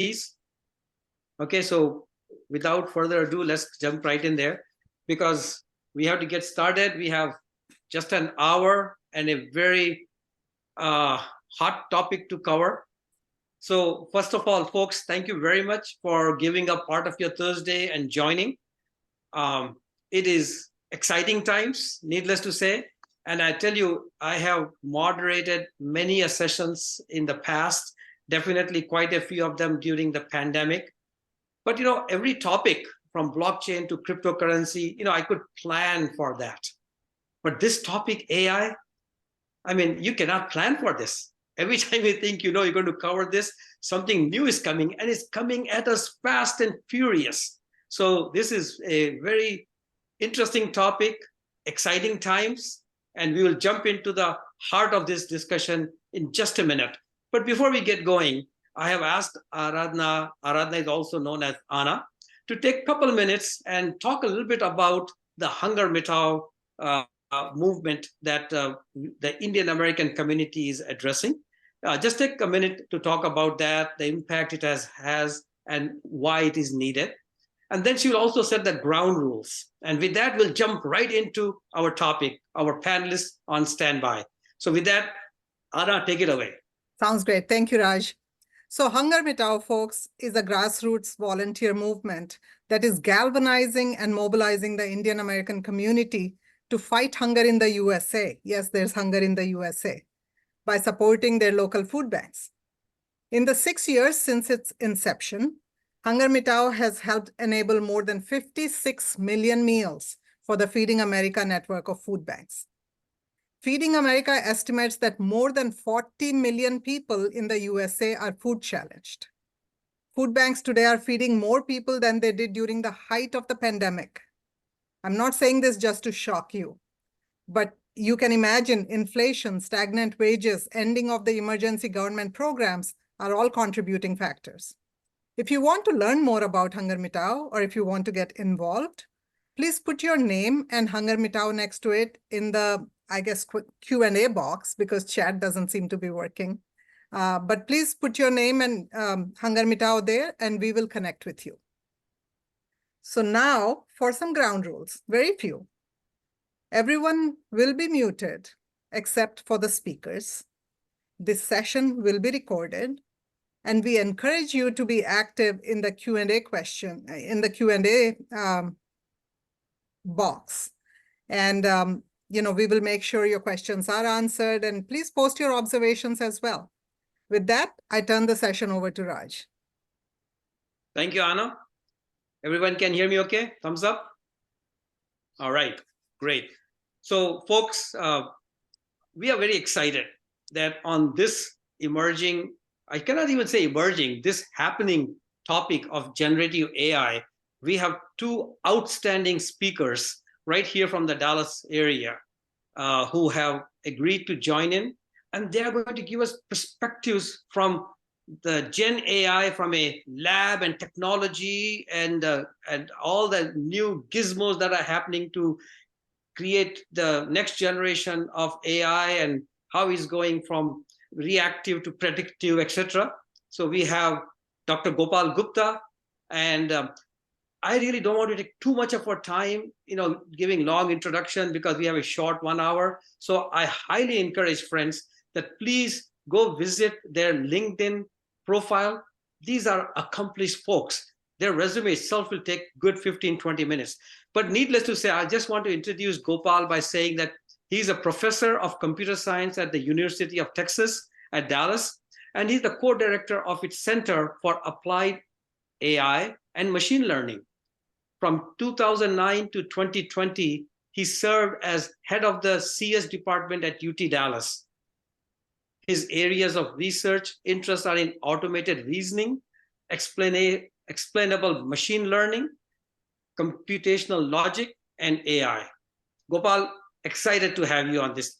please. Okay, so without further ado, let's jump right in there because we have to get started. We have just an hour and a very hot topic to cover. So first of all, folks, thank you very much for giving up part of your Thursday and joining. It is exciting times, needless to say. And I tell you, I have moderated many sessions in the past, definitely quite a few of them during the pandemic. But, every topic from blockchain to cryptocurrency, I could plan for that. But this topic, AI, I mean, you cannot plan for this. Every time you think, you're going to cover this, something new is coming, and it's coming at us fast and furious. So this is a very interesting topic, exciting times, and we will jump into the heart of this discussion in just a minute. But before we get going, I have asked Aradhana is also known as Anna, to take a couple minutes and talk a little bit about the Hunger Mitao movement that the Indian American community is addressing. Just take a minute to talk about that, the impact it has, and why it is needed. And then she will also set the ground rules. And with that, we'll jump right into our topic, our panelists on standby. So with that, Anna, take it away. Sounds great. Thank you, Raj. So Hunger Mitao, folks, is a grassroots volunteer movement that is galvanizing and mobilizing the Indian American community to fight hunger in the USA. Yes, there's hunger in the USA, by supporting their local food banks. In the 6 years since its inception, Hunger Mitao has helped enable more than 56 million meals for the Feeding America network of food banks. Feeding America estimates that more than 40 million people in the USA are food challenged. Food banks today are feeding more people than they did during the height of the pandemic. I'm not saying this just to shock you, but you can imagine inflation, stagnant wages, ending of the emergency government programs are all contributing factors. If you want to learn more about Hunger Mitao, or if you want to get involved, please put your name and Hunger Mitao next to it in the, I guess, Q&A box, because chat doesn't seem to be working. But please put your name and Hunger Mitao there, and we will connect with you. So now for some ground rules, very few. Everyone will be muted except for the speakers. This session will be recorded, and we encourage you to be active in the Q&A box. And we will make sure your questions are answered, and please post your observations as well. With that, I turn the session over to Raj. Thank you, Anna. Everyone can hear me okay? Thumbs up? All right, great. So folks, we are very excited that on this emerging, I cannot even say emerging, this happening topic of generative AI, we have two outstanding speakers right here from the Dallas area who have agreed to join in, and they're going to give us perspectives from the GenAI, from a lab and technology and all the new gizmos that are happening to create the next generation of AI, and how it's going from reactive to predictive, etc. So we have Dr. Gopal Gupta, and I really don't want to take too much of our time, giving long introduction, because we have a short 1 hour. So I highly encourage friends that please go visit their LinkedIn profile. These are accomplished folks. Their resume itself will take good 15-20 minutes. But needless to say, I just want to introduce Gopal by saying that he's a professor of computer science at the University of Texas at Dallas, and he's the co-director of its Center for Applied AI and Machine Learning. From 2009 to 2020, he served as head of the CS department at UT Dallas. His areas of research interests are in automated reasoning, explainable machine learning, computational logic, and AI. Gopal, excited to have you on this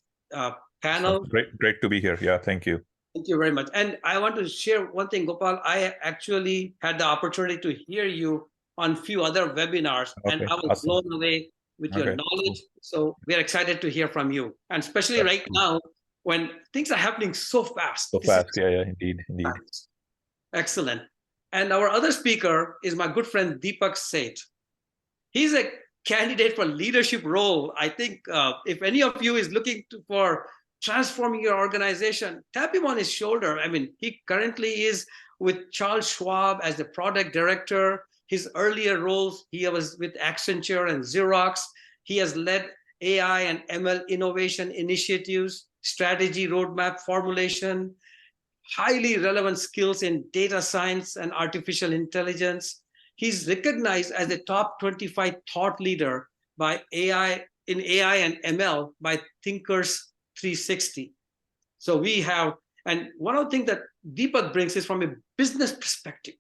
panel. Great to be here. Yeah, thank you. Thank you very much. And I want to share one thing, Gopal. I actually had the opportunity to hear you on a few other webinars, and I was blown away with your knowledge. So we're excited to hear from you, and especially right now when things are happening so fast. So fast, yeah, indeed. Excellent. And our other speaker is my good friend Deepak Seth. He's a candidate for leadership role. I think if any of you is looking for transforming your organization, tap him on his shoulder. I mean, he currently is with Charles Schwab as the product director. His earlier roles, he was with Accenture and Xerox. He has led AI and ML innovation initiatives, strategy roadmap formulation, highly relevant skills in data science and artificial intelligence. He's recognized as a top 25 thought leader by AI in AI and ML by Thinkers 360. So we have, and one of the things that Deepak brings is from a business perspective,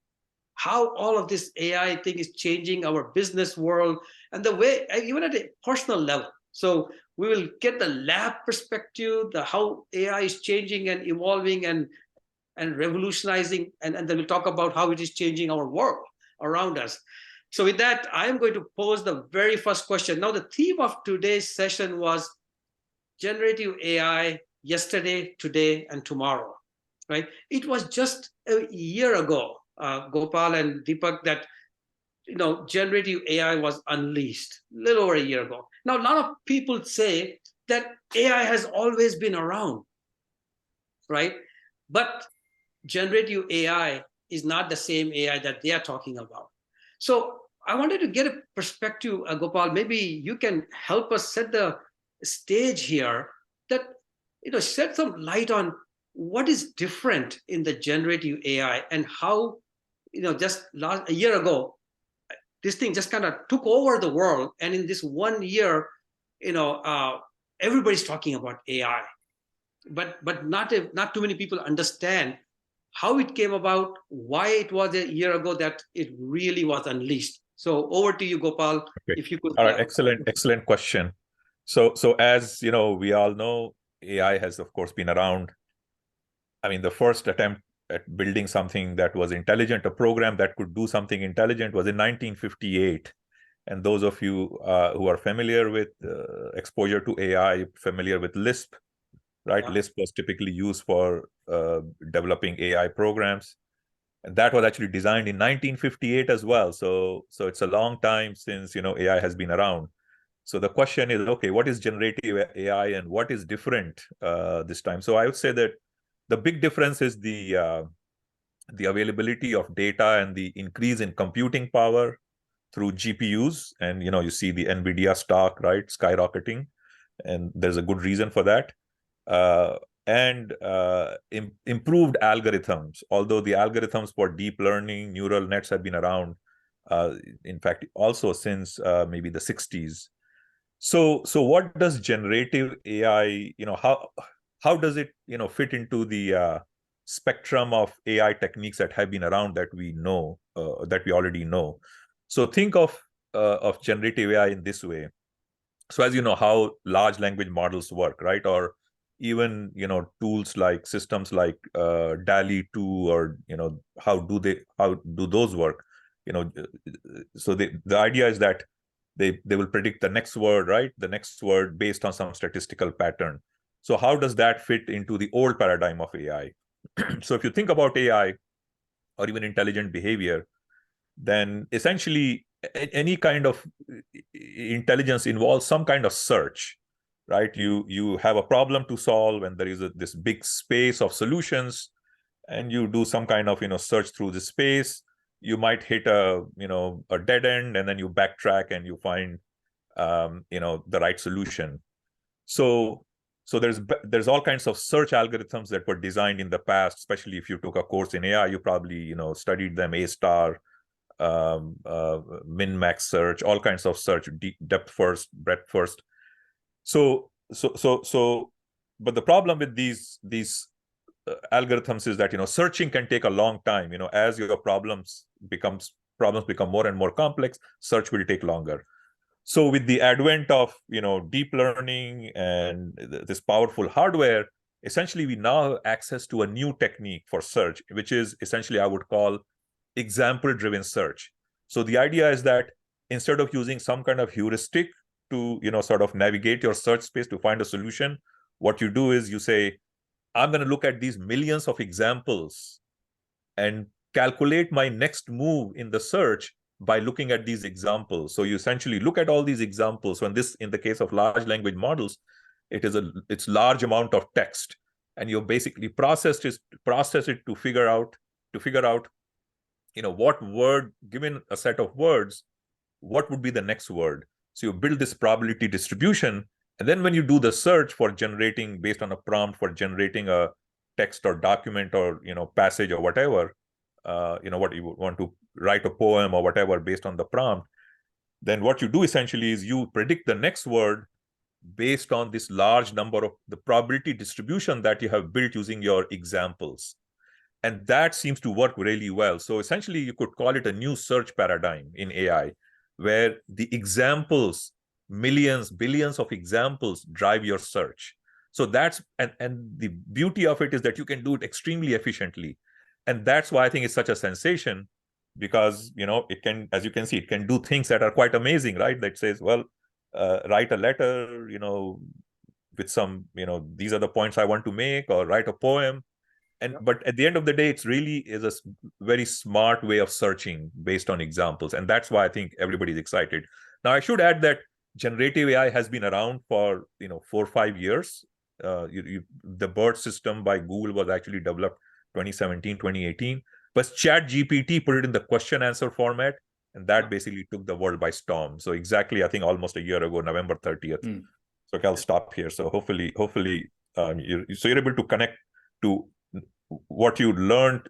how all of this AI thing is changing our business world and the way, even at a personal level. So we will get the lab perspective, the how AI is changing and evolving and revolutionizing, and then we'll talk about how it is changing our world around us. So with that, I am going to pose the very first question. Now, the theme of today's session was generative AI yesterday, today, and tomorrow, right? It was just a year ago, Gopal and Deepak, that generative AI was unleashed a little over a year ago. Now, a lot of people say that AI has always been around, right? But generative AI is not the same AI that they are talking about. So I wanted to get a perspective, Gopal. Maybe you can help us set the stage here, that shed some light on what is different in the generative AI and how just a year ago this thing just kind of took over the world, and in this 1 year, everybody's talking about AI, but not too many people understand how it came about, why it was a year ago that it really was unleashed. So over to you, Gopal. Okay. If you could. All right, excellent question. So as we all know, AI has of course been around. I mean, the first attempt at building something that was intelligent, a program that could do something intelligent, was in 1958. And those of you who are familiar with exposure to AI, familiar with Lisp, right? Yeah. Lisp was typically used for developing AI programs. And that was actually designed in 1958 as well. So it's a long time since AI has been around. So the question is, okay, what is generative AI and what is different this time? So I would say that the big difference is the availability of data and the increase in computing power through GPUs. And you see the NVIDIA stock, right, skyrocketing, and there's a good reason for that. And improved algorithms, although the algorithms for deep learning, neural nets have been around, in fact, also since maybe the 60s. So what does generative AI, how does it, fit into the spectrum of AI techniques that have been around that we know, that we already know? So think of generative AI in this way. So as you know how large language models work, right? Or even tools like systems like DALL-E 2, or how do those work? So the idea is that they will predict the next word, right? The next word based on some statistical pattern. So how does that fit into the old paradigm of AI? So if you think about AI or even intelligent behavior, then essentially any kind of intelligence involves some kind of search, right? You have a problem to solve, and there is this big space of solutions, and you do some kind of search through the space. You might hit a dead end, and then you backtrack and you find the right solution. So there's all kinds of search algorithms that were designed in the past. Especially if you took a course in AI, you probably studied them: A-star, min-max search, all kinds of search, depth first, breadth first. So but the problem with these algorithms is that searching can take a long time. As your problems become more and more complex, search will take longer. So with the advent of deep learning and this powerful hardware, essentially we now have access to a new technique for search, which is essentially I would call example-driven search. So the idea is that instead of using some kind of heuristic to sort of navigate your search space to find a solution, what you do is you say, I'm going to look at these millions of examples and calculate my next move in the search by looking at these examples. So you essentially look at all these examples. So in the case of large language models, it's large amount of text, and you basically process it to figure out what word, given a set of words, what would be the next word. So you build this probability distribution, and then when you do the search for generating, based on a prompt for generating a text or document or passage or whatever, what you want to write a poem or whatever based on the prompt, then what you do essentially is you predict the next word based on this large number of the probability distribution that you have built using your examples. And that seems to work really well. So essentially, you could call it a new search paradigm in AI, where the examples, millions, billions of examples drive your search. So that's, and the beauty of it is that you can do it extremely efficiently. And that's why I think it's such a sensation, because, it can, as you can see, it can do things that are quite amazing, right? That says, well, write a letter, with some, these are the points I want to make, or write a poem. But at the end of the day, it's really is a very smart way of searching based on examples. And that's why I think everybody's excited. Now, I should add that generative AI has been around for 4 or 5 years. The BERT system by Google was actually developed 2017, 2018. But ChatGPT put it in the question answer format, and that basically took the world by storm. So exactly, I think almost a year ago, November 30th. So I'll stop here. So hopefully, you're able to connect to what you learned,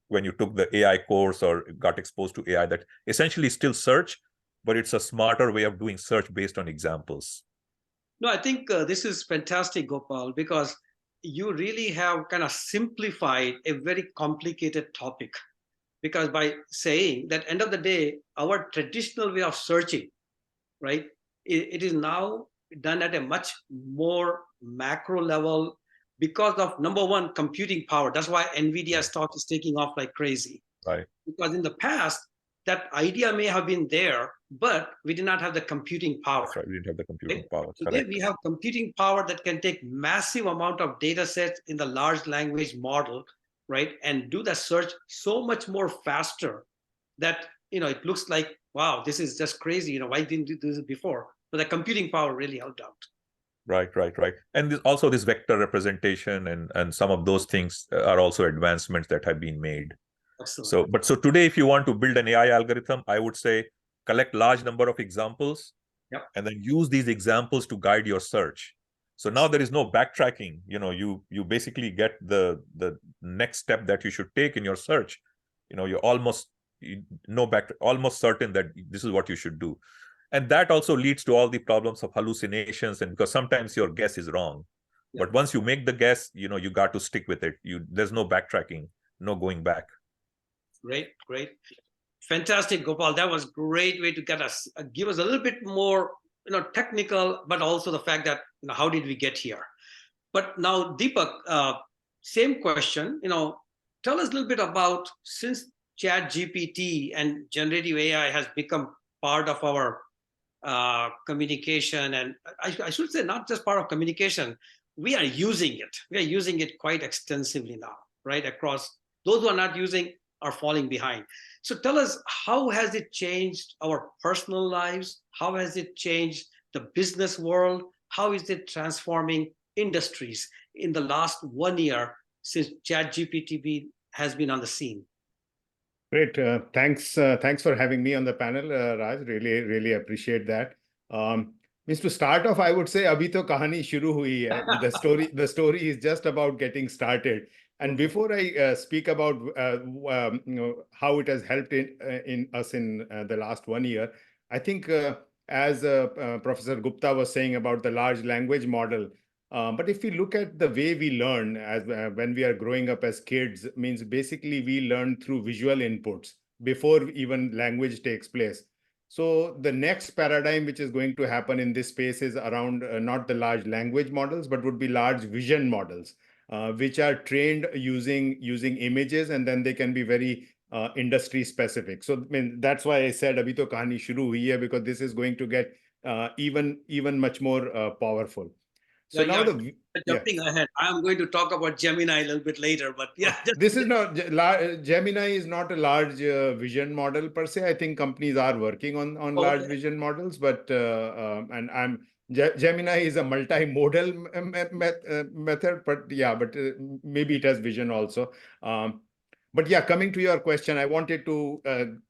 when you took the AI course or got exposed to AI, that essentially still search, but it's a smarter way of doing search based on examples. No, I think this is fantastic, Gopal, because you really have kind of simplified a very complicated topic. Because by saying that, end of the day, our traditional way of searching, right, it is now done at a much more macro level, because of, number one, computing power. That's why NVIDIA stock is taking off like crazy. Right. Because in the past, that idea may have been there, but we did not have the computing power. That's right. We didn't have the computing power. Today Correct. we have computing power that can take massive amount of data sets in the large language model, right, and do the search so much more faster that it looks like, wow, this is just crazy. Why didn't you do this before? But the computing power really helped out. Right. And also this vector representation and some of those things are also advancements that have been made. Excellent. So today, if you want to build an AI algorithm, I would say collect large number of examples, and then use these examples to guide your search. So now there is no backtracking. You basically get the next step that you should take in your search. You're almost almost certain that this is what you should do. And that also leads to all the problems of hallucinations, and because sometimes your guess is wrong. But once you make the guess, you got to stick with it. There's no backtracking, no going back. Great. Fantastic, Gopal. That was a great way to give us a little bit more, technical, but also the fact that, how did we get here? But now, Deepak, same question, tell us a little bit about, since ChatGPT and generative AI has become part of our communication, and I should say not just part of communication, we are using it. We are using it quite extensively now, right? Across, those who are not using are falling behind. So tell us, how has it changed our personal lives? How has it changed the business world? How is it transforming industries in the last 1 year since ChatGPT has been on the scene? Great. Thanks for having me on the panel, Raj. Really appreciate that. Means to start off, I would say, abhi to kahani shuru hui hai. The story is just about getting started. And before I speak about how it has helped in us in the last 1 year, I think as Professor Gupta was saying about the large language model, but if we look at the way we learn as when we are growing up as kids, means basically we learn through visual inputs before even language takes place. So the next paradigm which is going to happen in this space is around not the large language models, but would be large vision models, which are trained using images, and then they can be very industry specific. So I mean, that's why I said abhi to kahani shuru hui hai, because this is going to get even much more powerful. So Yeah, now yeah. Jumping ahead, I'm going to talk about Gemini a little bit later, but yeah. This is not Gemini is not a large vision model per se. I think companies are working on large vision models, but and Gemini is a multimodal method, but yeah, but maybe it has vision also. But yeah, coming to your question, I wanted to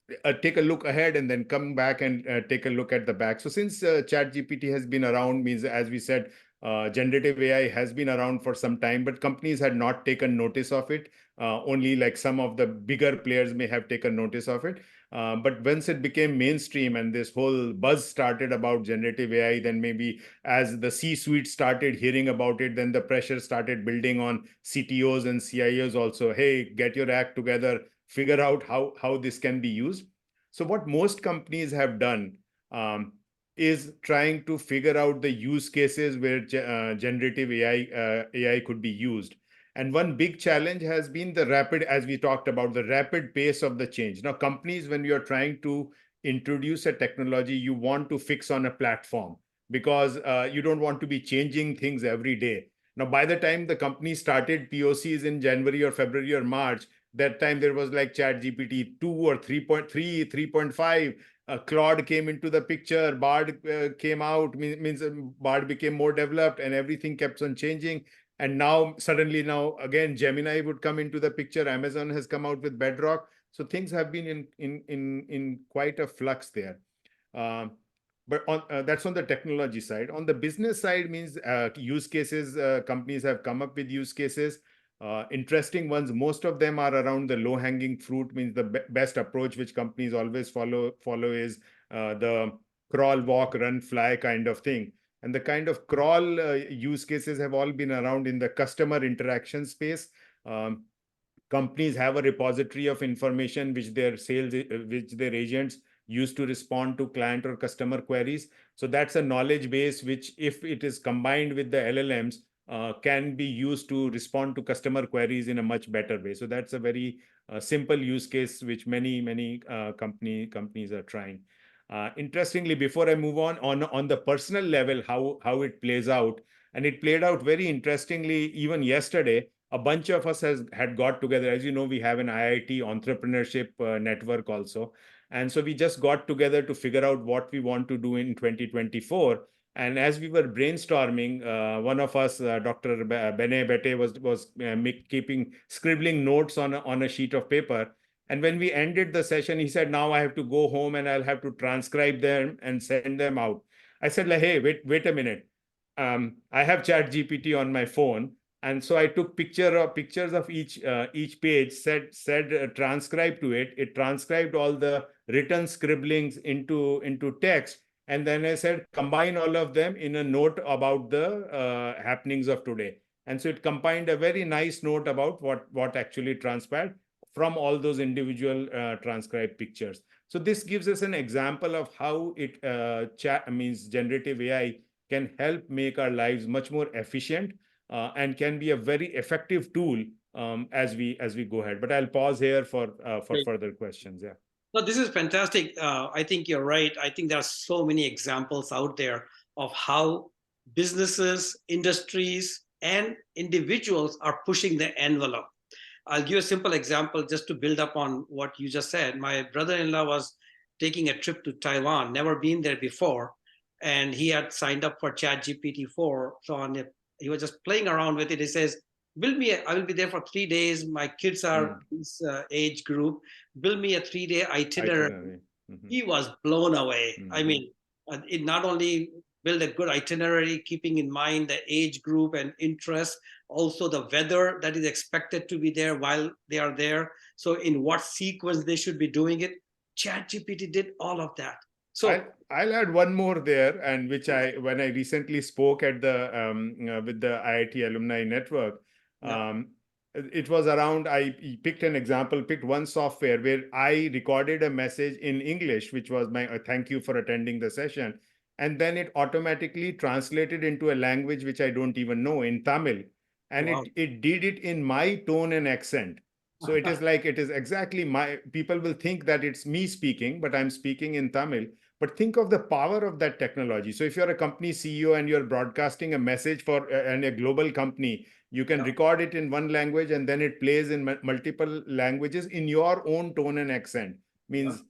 take a look ahead and then come back and take a look at the back. So since ChatGPT has been around, means as we said, generative AI has been around for some time, but companies had not taken notice of it. Only like some of the bigger players may have taken notice of it. But once it became mainstream and this whole buzz started about generative AI, then maybe as the C-suite started hearing about it, then the pressure started building on CTOs and CIOs also. Hey, get your act together, figure out how this can be used. So what most companies have done is trying to figure out the use cases where generative AI could be used. And one big challenge has been the rapid, as we talked about, the rapid pace of the change. Now, companies, when you're trying to introduce a technology, you want to fix on a platform because you don't want to be changing things every day. Now, by the time the company started POCs in January or February or March, that time there was like ChatGPT 2 or 3.3, 3.5. Claude came into the picture, Bard came out, means Bard became more developed and everything kept on changing. And now suddenly now again Gemini would come into the picture. Amazon has come out with Bedrock. So things have been in quite a flux there. But that's on the technology side. On the business side means use cases. Companies have come up with use cases. Interesting ones. Most of them are around the low-hanging fruit. Means the best approach which companies always follow is the crawl, walk, run, fly kind of thing. And the kind of crawl use cases have all been around in the customer interaction space. Companies have a repository of information which which their agents use to respond to client or customer queries. So that's a knowledge base which, if it is combined with the LLMs, can be used to respond to customer queries in a much better way. So that's a very simple use case which many companies are trying. Interestingly, before I move on the personal level, how it plays out, and it played out very interestingly even yesterday. A bunch of us had got together. As you know, we have an IIT entrepreneurship network also. And so we just got together to figure out what we want to do in 2024. And as we were brainstorming, one of us, Dr. Bene Bete, was scribbling notes on a sheet of paper. And when we ended the session, he said, now I have to go home and I'll have to transcribe them and send them out. I said, like, hey, wait a minute. I have ChatGPT on my phone. And so I took pictures of each page, said transcribe to it. It transcribed all the written scribblings into text. And then I said, combine all of them in a note about the happenings of today. And so it combined a very nice note about what actually transpired from all those individual transcribed pictures. So this gives us an example of how it means generative AI can help make our lives much more efficient and can be a very effective tool as we go ahead. But I'll pause here for further questions. Yeah. No, this is fantastic. I think you're right. I think there are so many examples out there of how businesses, industries, and individuals are pushing the envelope. I'll give a simple example just to build up on what you just said. My brother-in-law was taking a trip to Taiwan, never been there before, and he had signed up for ChatGPT 4. So he was just playing around with it. He says, I will be there for 3 days. My kids are this age group. Build me a 3-day itinerary. Mm-hmm. He was blown away. Mm-hmm. I mean, it not only build a good itinerary, keeping in mind the age group and interest, also the weather that is expected to be there while they are there. So in what sequence they should be doing it. ChatGPT did all of that. So I'll add one more there, and which when I recently spoke at the with the IIT Alumni Network, it was around, I picked one software where I recorded a message in English, which was my thank you for attending the session. And then it automatically translated into a language which I don't even know, in Tamil. And it did it in my tone and accent. So it is like, it is exactly people will think that it's me speaking, but I'm speaking in Tamil. but think of the power of that technology. So if you're a company CEO and you're broadcasting a message for and a global company, you can record it in one language and then it plays in multiple languages in your own tone and accent. Means,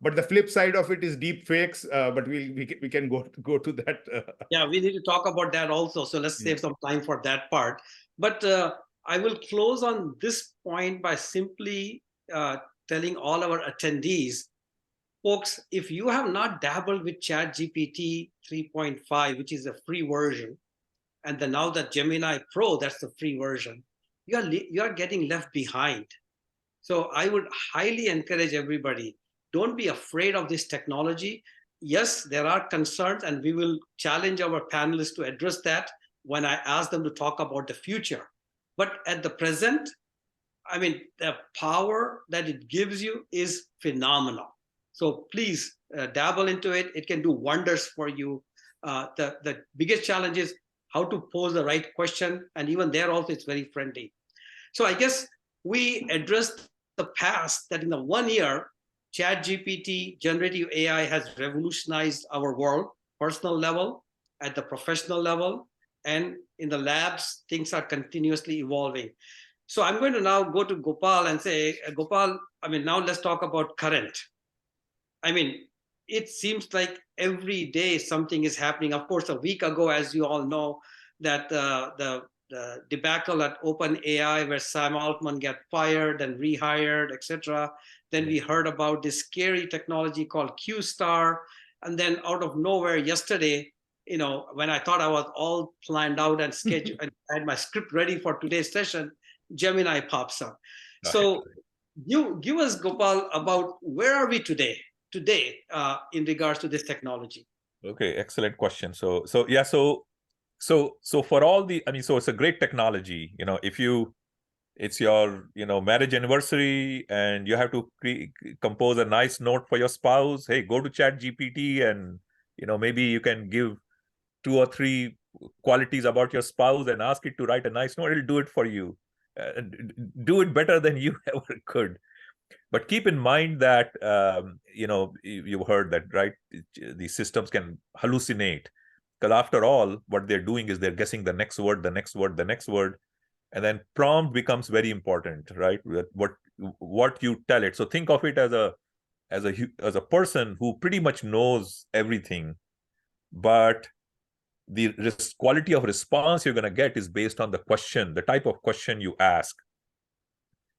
but the flip side of it is deep fakes. But we can go to that. Yeah, we need to talk about that also. So let's save some time for that part. But I will close on this point by simply telling all our attendees, folks, if you have not dabbled with ChatGPT 3.5, which is a free version, and then now that Gemini Pro, that's the free version, you are getting left behind. So I would highly encourage everybody, don't be afraid of this technology. Yes, there are concerns, and we will challenge our panelists to address that when I ask them to talk about the future. But at the present, I mean, the power that it gives you is phenomenal. So please dabble into it. It can do wonders for you. The biggest challenge is how to pose the right question. And even there also, it's very friendly. So I guess we addressed the past that in the 1 year, ChatGPT, generative AI has revolutionized our world, personal level, at the professional level, and in the labs, things are continuously evolving. So I'm going to now go to Gopal and say, Gopal, I mean, now let's talk about current. I mean, it seems like every day something is happening. Of course, a week ago, as you all know, that the debacle at OpenAI, where Sam Altman got fired and rehired, etc. Then we heard about this scary technology called Q-Star. And then out of nowhere yesterday, you know, when I thought I was all planned out and scheduled and had my script ready for today's session, Gemini pops up. So you give us, Gopal, about where are we today in regards to this technology? Okay, excellent question. So for all the, I mean, so it's a great technology. You know, if it's your, marriage anniversary and you have to compose a nice note for your spouse, hey, go to ChatGPT and, maybe you can give 2 or 3 qualities about your spouse and ask it to write a nice note. It'll do it for you. Do it better than you ever could. But keep in mind that, you've heard that, right? These systems can hallucinate. Because after all, what they're doing is they're guessing the next word, the next word, the next word. And then prompt becomes very important, right? What you tell it. So think of it as a person who pretty much knows everything, but the quality of response you're going to get is based on the question, the type of question you ask.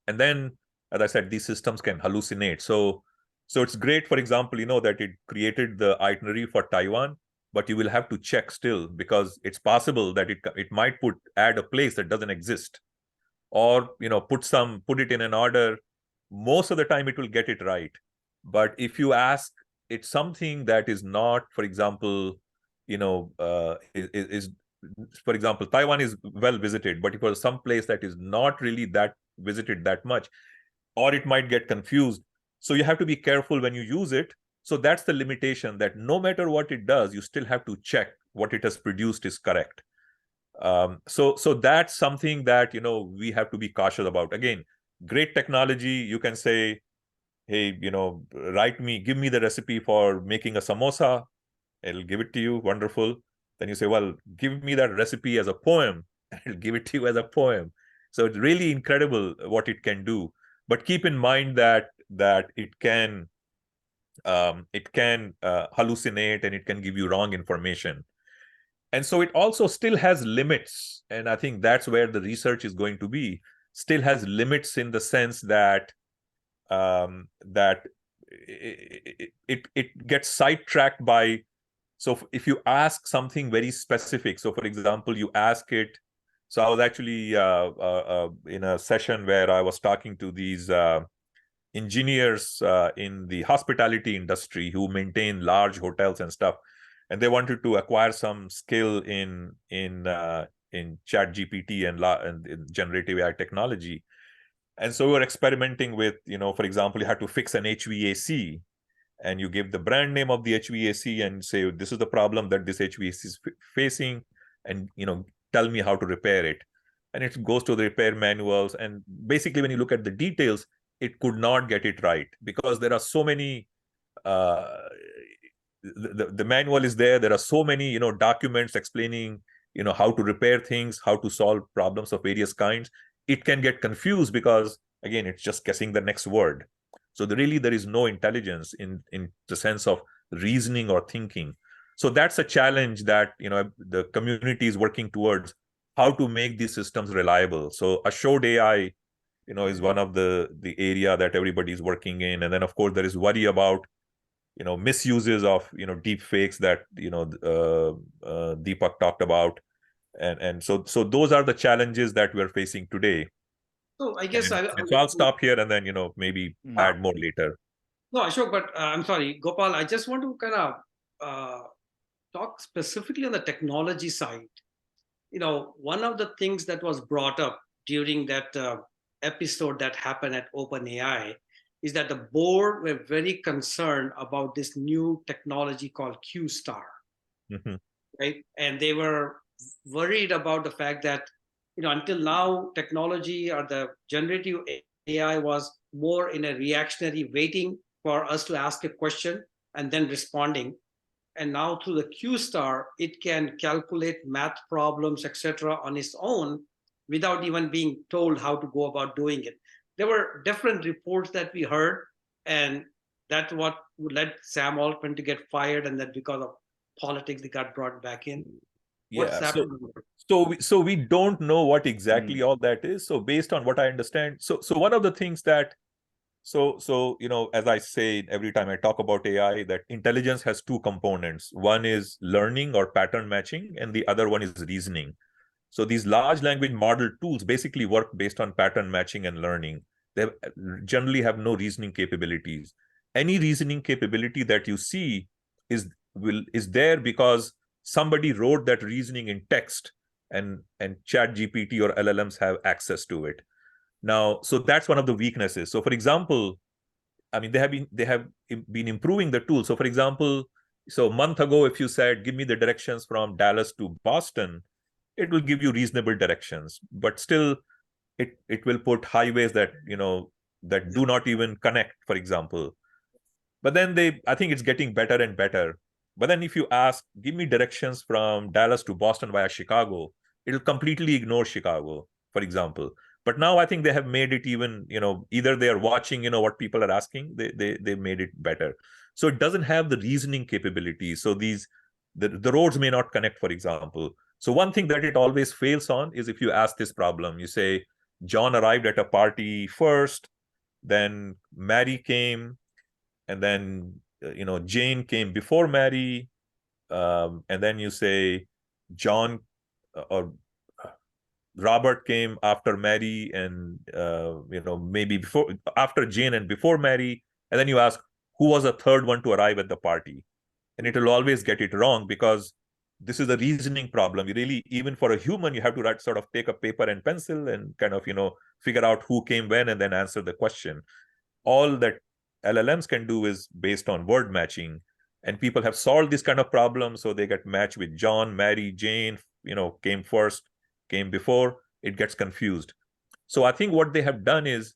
And then, as I said, these systems can hallucinate. So it's great, for example, that it created the itinerary for Taiwan, but you will have to check still, because it's possible that it might add a place that doesn't exist, or put it in an order. Most of the time it will get it right. But if you ask it something that is not, for example, for example, Taiwan is well visited, but if it was some place that is not really that visited that much, or it might get confused. So you have to be careful when you use it. So that's the limitation, that no matter what it does, you still have to check what it has produced is correct. So that's something that, we have to be cautious about. Again, great technology. You can say, hey, give me the recipe for making a samosa. It'll give it to you. Wonderful. Then you say, well, give me that recipe as a poem. It'll give it to you as a poem. So it's really incredible what it can do. But keep in mind that it can hallucinate, and it can give you wrong information. And so it also still has limits. And I think that's where the research is going to be. Still has limits in the sense that it gets sidetracked by. So if you ask something very specific, so for example, you ask it. So I was actually in a session where I was talking to these engineers in the hospitality industry who maintain large hotels and stuff, and they wanted to acquire some skill in ChatGPT and in generative AI technology. And so we were experimenting with, for example, you had to fix an HVAC, and you give the brand name of the HVAC and say, this is the problem that this HVAC is facing, and tell me how to repair it. And it goes to the repair manuals. And basically, when you look at the details, it could not get it right, because there are so many the manual is there. There are so many, documents explaining, how to repair things, how to solve problems of various kinds. It can get confused because, again, it's just guessing the next word. So there is no intelligence in the sense of reasoning or thinking. So that's a challenge that, the community is working towards, how to make these systems reliable. So assured AI, is one of the area that everybody is working in. And then, of course, there is worry about, misuses of, deep fakes that, Deepak talked about. And so those are the challenges that we're facing today. So I guess I'll stop here and then, maybe add more later. No, Ashok, but I'm sorry, Gopal, I just want to kind of talk specifically on the technology side. One of the things that was brought up during that episode that happened at OpenAI is that the board were very concerned about this new technology called Q-Star, right? And they were worried about the fact that, until now, technology or the generative AI was more in a reactionary waiting for us to ask a question and then responding. And now through the Q-Star, it can calculate math problems, etc., on its own without even being told how to go about doing it. There were different reports that we heard, and that's what led Sam Altman to get fired, and that because of politics, they got brought back in. What's happening? So we don't know what exactly all that is. So based on what I understand, so one of the things that, so as I say every time I talk about AI, that intelligence has two components. One is learning or pattern matching, and the other one is reasoning. So these large language model tools basically work based on pattern matching and learning. They generally have no reasoning capabilities. Any reasoning capability that you see is there because somebody wrote that reasoning in text, and ChatGPT or LLMs have access to it. Now, so that's one of the weaknesses. So, for example, I mean, they have been improving the tool. So, for example, so a month ago, if you said, give me the directions from Dallas to Boston, it will give you reasonable directions, but still it will put highways that, that do not even connect, for example. But then I think it's getting better and better. But then if you ask, give me directions from Dallas to Boston via Chicago, it'll completely ignore Chicago, for example. But now I think they have made it even, either they are watching, what people are asking, they made it better. So it doesn't have the reasoning capabilities. So the roads may not connect, for example. So one thing that it always fails on is if you ask this problem, you say, John arrived at a party first, then Mary came, and then, Jane came before Mary, and then you say, John or Robert came after Mary, and maybe after Jane and before Mary, and then you ask who was the third one to arrive at the party, and it will always get it wrong because this is a reasoning problem. You really, even for a human, you have to sort of take a paper and pencil and kind of figure out who came when and then answer the question. All that LLMs can do is based on word matching, and people have solved this kind of problem, so they get matched with John, Mary, Jane, came first, came before, it gets confused. So I think what they have done is,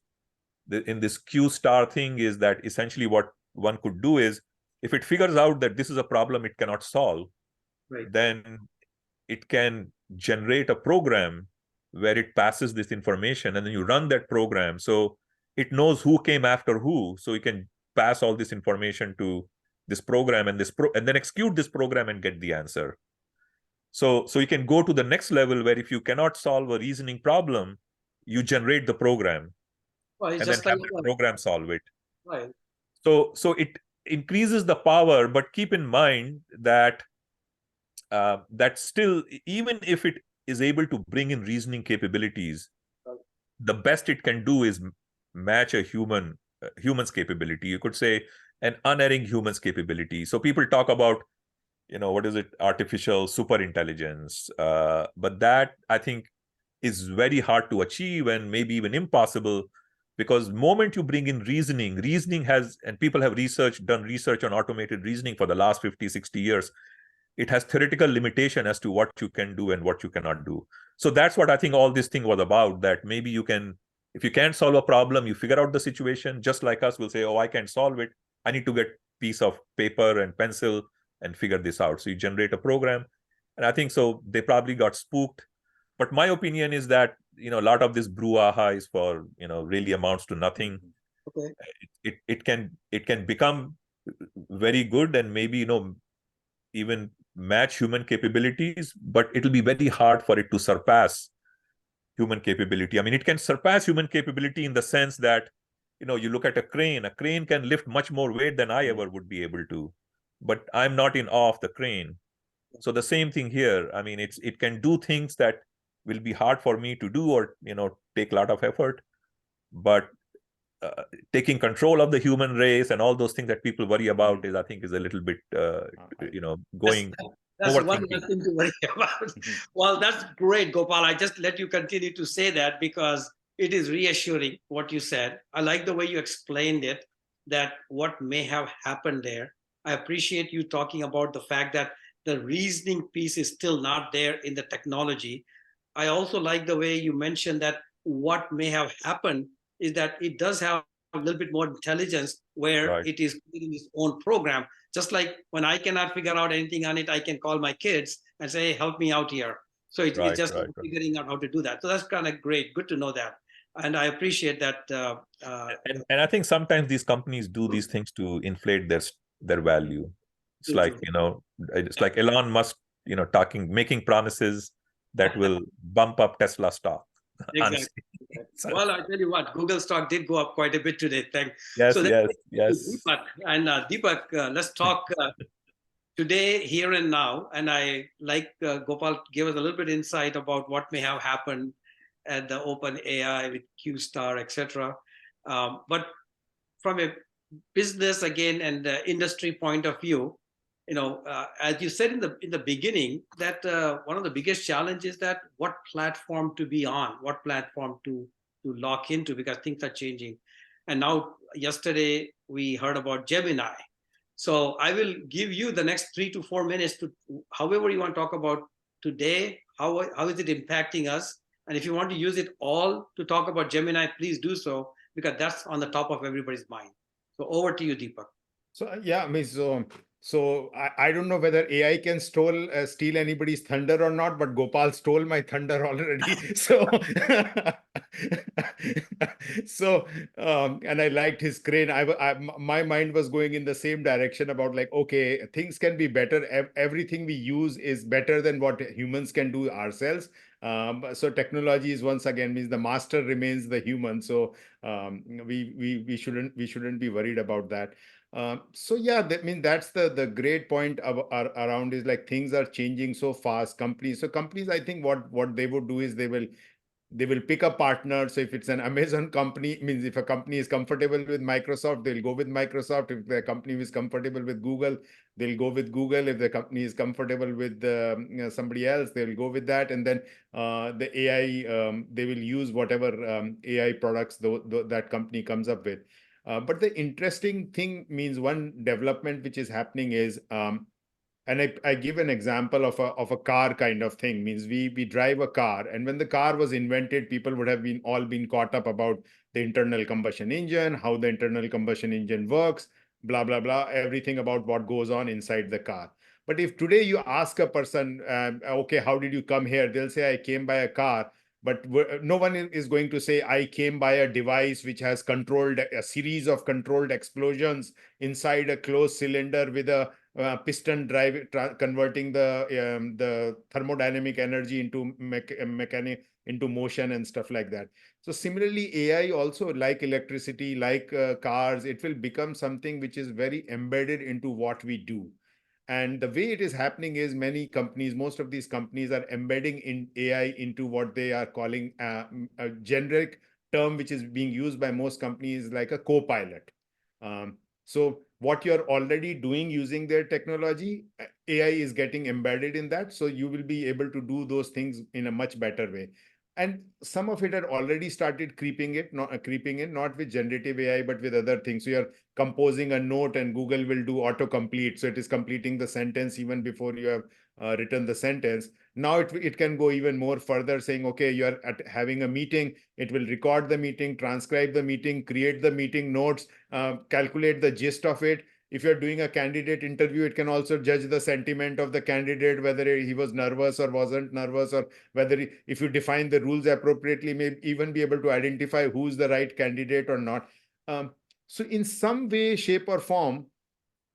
in this Q-Star thing, is that essentially what one could do is, if it figures out that this is a problem it cannot solve, right, then it can generate a program where it passes this information, and then you run that program. So it knows who came after who, so you can pass all this information to this program, and and then execute this program and get the answer. So you can go to the next level where if you cannot solve a reasoning problem, you generate the program, and then have the program solve it. Right. So it increases the power, but keep in mind that that still, even if it is able to bring in reasoning capabilities, the best it can do is match a human's capability. You could say an unerring human's capability. So people talk about, what is it, artificial super intelligence, but that I think is very hard to achieve and maybe even impossible, because the moment you bring in reasoning has, and people have done research on automated reasoning for the last 50-60 years, it has theoretical limitation as to what you can do and what you cannot do. So that's what I think all this thing was about, that maybe you can, if you can't solve a problem, you figure out the situation, just like us will say, oh, I can't solve it, I need to get a piece of paper and pencil, and figure this out. So you generate a program, and I think so they probably got spooked. But my opinion is that, a lot of this brouhaha is for, really amounts to nothing. Okay. It can become very good and maybe, even match human capabilities, but it'll be very hard for it to surpass human capability. I mean, it can surpass human capability in the sense that, you look at a crane can lift much more weight than I ever would be able to, but I'm not in awe of the crane. So the same thing here. I mean, it can do things that will be hard for me to do, or, take a lot of effort, but taking control of the human race and all those things that people worry about I think is a little bit, going That's one overthinking. less thing to worry about. Well, that's great, Gopal. I just let you continue to say that because it is reassuring what you said. I like the way you explained it, that what may have happened there. I appreciate you talking about the fact that the reasoning piece is still not there in the technology. I also like the way you mentioned that what may have happened is that it does have a little bit more intelligence where Right. it is creating its own program. Just like when I cannot figure out anything on it, I can call my kids and say, hey, help me out here. So it's just Right. figuring out how to do that. So that's kind of great. Good to know that. And I appreciate that. And I think sometimes these companies do these things to inflate their value. It's True, like, true. it's like Elon Musk, making promises that will bump up Tesla stock. Exactly. So, Well, I tell you what, Google stock did go up quite a bit today. yes, So yes. Deepak, and Deepak, let's talk today, here and now. And I like Gopal gave us a little bit insight about what may have happened at the Open AI with Q Star, etc. But from a business again and industry point of view, as you said in the beginning, that one of the biggest challenges that what platform to be on, what platform to lock into, because things are changing. And now, yesterday we heard about Gemini. So I will give you the next 3 to 4 minutes to, however you want to talk about today, how is it impacting us? And if you want to use it all to talk about Gemini, please do so, because that's on the top of everybody's mind. So over to you, Deepak. So yeah, I mean, so I don't know whether AI can steal anybody's thunder or not, but Gopal stole my thunder already. And I liked his crane. My mind was going in the same direction about like, okay, things can be better. Everything we use is better than what humans can do ourselves. So technology is once again means the master remains the human. So we shouldn't be worried about that. So yeah, that's the great point around is like things are changing so fast. Companies, I think what they would do is they will pick a partner. So if it's an Amazon company, means if a company is comfortable with Microsoft, they'll go with Microsoft. If the company is comfortable with Google, they'll go with Google. If the company is comfortable with somebody else, they'll go with that. And then the AI, they will use whatever AI products that company comes up with. But the interesting thing means one development which is happening is, and I give an example of a car kind of thing. Means we drive a car, and when the car was invented, people would have been caught up about the internal combustion engine, how the internal combustion engine works, blah blah blah, everything about what goes on inside the car. But if today you ask a person, okay, how did you come here? They'll say, I came by a car. But no one is going to say, I came by a device which has controlled a series of controlled explosions inside a closed cylinder with a piston drive converting the thermodynamic energy into mechanic into motion and stuff like that. So similarly, AI also, like electricity, like cars, it will become something which is very embedded into what we do. And the way it is happening is many companies, most of these companies are embedding in AI into what they are calling a generic term, which is being used by most companies like a co-pilot. So what you're already doing using their technology, AI is getting embedded in that. So you will be able to do those things in a much better way. And some of it had already started creeping in, not with generative AI, but with other things. So you're composing a note and Google will do autocomplete. So it is completing the sentence even before you have written the sentence. Now it can go even more further, saying, okay, you're having a meeting. It will record the meeting, transcribe the meeting, create the meeting notes, calculate the gist of it, if you're doing a candidate interview, it can also judge the sentiment of the candidate, whether he was nervous or wasn't nervous, or whether if you define the rules appropriately, may even be able to identify who's the right candidate or not. So in some way, shape or form,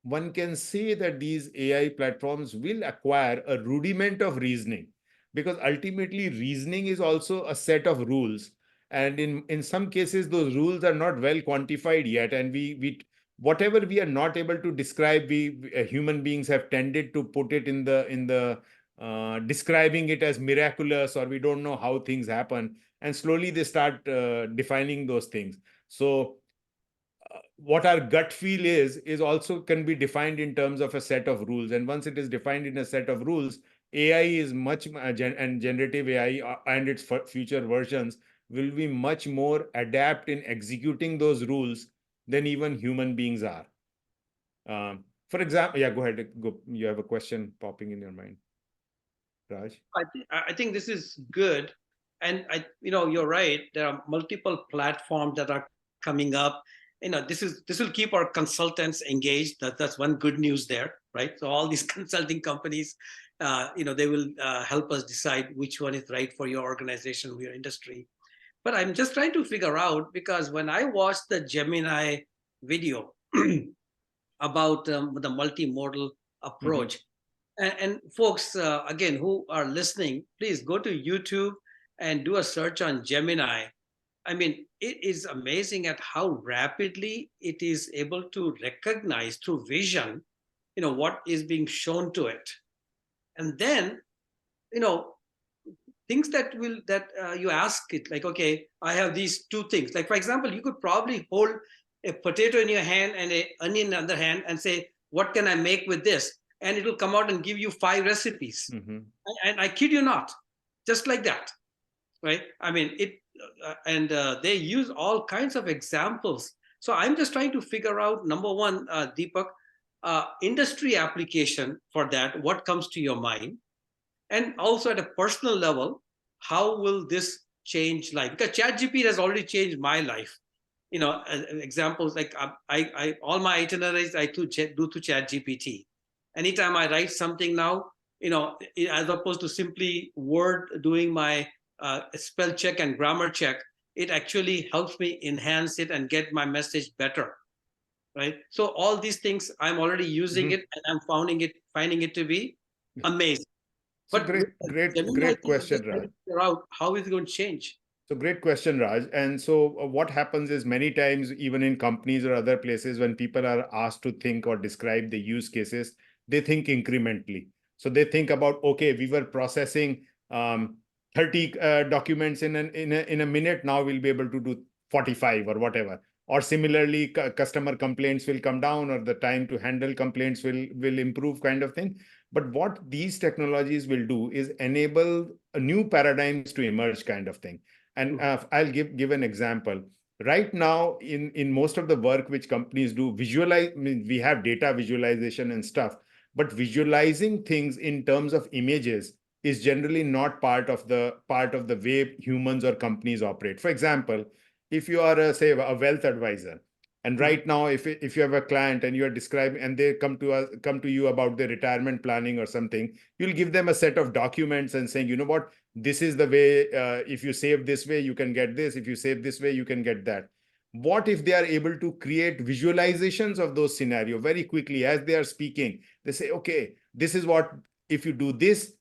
one can say that these AI platforms will acquire a rudiment of reasoning, because ultimately reasoning is also a set of rules. And in some cases, those rules are not well quantified yet. And we whatever we are not able to describe, we human beings have tended to put it in the describing it as miraculous, or we don't know how things happen. And slowly they start defining those things. So what our gut feel is also can be defined in terms of a set of rules. And once it is defined in a set of rules, AI is much and generative AI and its future versions will be much more adept in executing those rules than even human beings are. For example, yeah, go ahead. Go. You have a question popping in your mind, Raj? I think this is good. And you're right. There are multiple platforms that are coming up. This will keep our consultants engaged. That's one good news there, right? So all these consulting companies, they will help us decide which one is right for your organization, your industry. But I'm just trying to figure out, because when I watched the Gemini video about the multimodal approach, and folks, again, who are listening, please go to YouTube and do a search on Gemini. I mean, it is amazing at how rapidly it is able to recognize through vision, what is being shown to it. And then, you know, things that you ask it, like, okay, I have these two things. Like, for example, you could probably hold a potato in your hand and an onion in the other hand and say, what can I make with this? And it will come out and give you 5 recipes. And I kid you not, just like that, right? I mean, they use all kinds of examples. So I'm just trying to figure out, number one, Deepak, industry application for that, what comes to your mind? And also at a personal level, how will this change life? Because ChatGPT has already changed my life. Examples like I all my itineraries I do through ChatGPT. Anytime I write something now, as opposed to simply Word doing my spell check and grammar check, it actually helps me enhance it and get my message better, right? So all these things I'm already using it, and I'm finding it to be amazing. So But great question, Raj. Figure out how is it going to change? So great question, Raj. And so what happens is many times, even in companies or other places, when people are asked to think or describe the use cases, they think incrementally. So they think about, okay, we were processing 30 documents in a minute. Now we'll be able to do 45 or whatever. Or similarly, customer complaints will come down, or the time to handle complaints will improve, kind of thing. But what these technologies will do is enable new paradigms to emerge, kind of thing. And I'll give an example. Right now, in most of the work which companies do, we have data visualization and stuff, but visualizing things in terms of images is generally not part of the way humans or companies operate. For example, if you are say a wealth advisor, and right now, if you have a client and you are describing, and they come to you about their retirement planning or something, you'll give them a set of documents and saying, you know what, this is the way. If you save this way, you can get this. If you save this way, you can get that. What if they are able to create visualizations of those scenarios very quickly as they are speaking? They say, okay, this is what, if you do this,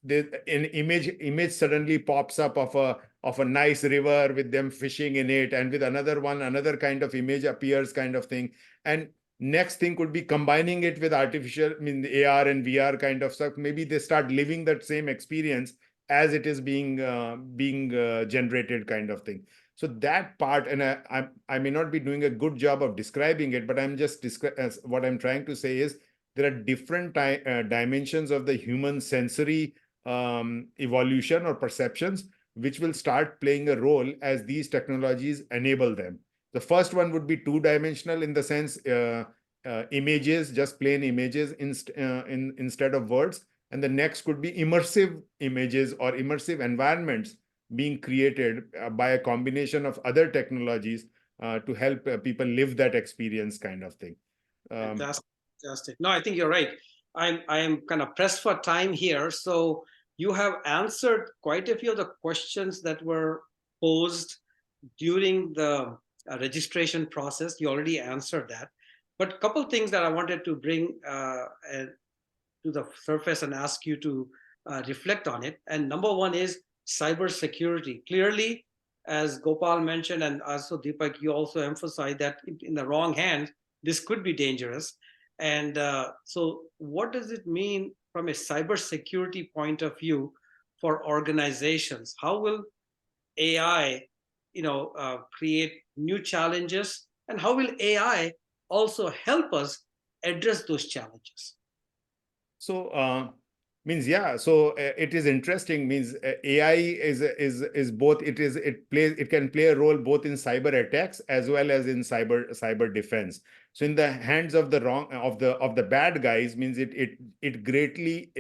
an image suddenly pops up of a nice river with them fishing in it, and with another kind of image appears, kind of thing. And next thing could be combining it with artificial, the AR and VR kind of stuff. Maybe they start living that same experience as it is being generated, kind of thing. So that part, and I may not be doing a good job of describing it, but I'm just what I'm trying to say is there are different dimensions of the human sensory evolution or perceptions, which will start playing a role as these technologies enable them. The first one would be two-dimensional, in the sense images, just plain images instead of words. And the next could be immersive images or immersive environments being created by a combination of other technologies to help people live that experience, kind of thing. Fantastic, fantastic. No, I think you're right. I am kind of pressed for time here. So you have answered quite a few of the questions that were posed during the registration process. You already answered that. But a couple things that I wanted to bring to the surface and ask you to reflect on it. And number one is cybersecurity. Clearly, as Gopal mentioned, and also Deepak, you also emphasized that in the wrong hands, this could be dangerous. And so, what does it mean from a cybersecurity point of view for organizations? How will AI, create new challenges, and how will AI also help us address those challenges? So means yeah. So it is interesting. Means AI is both. It can play a role both in cyber attacks as well as in cyber defense. So in the hands of the bad guys, means it greatly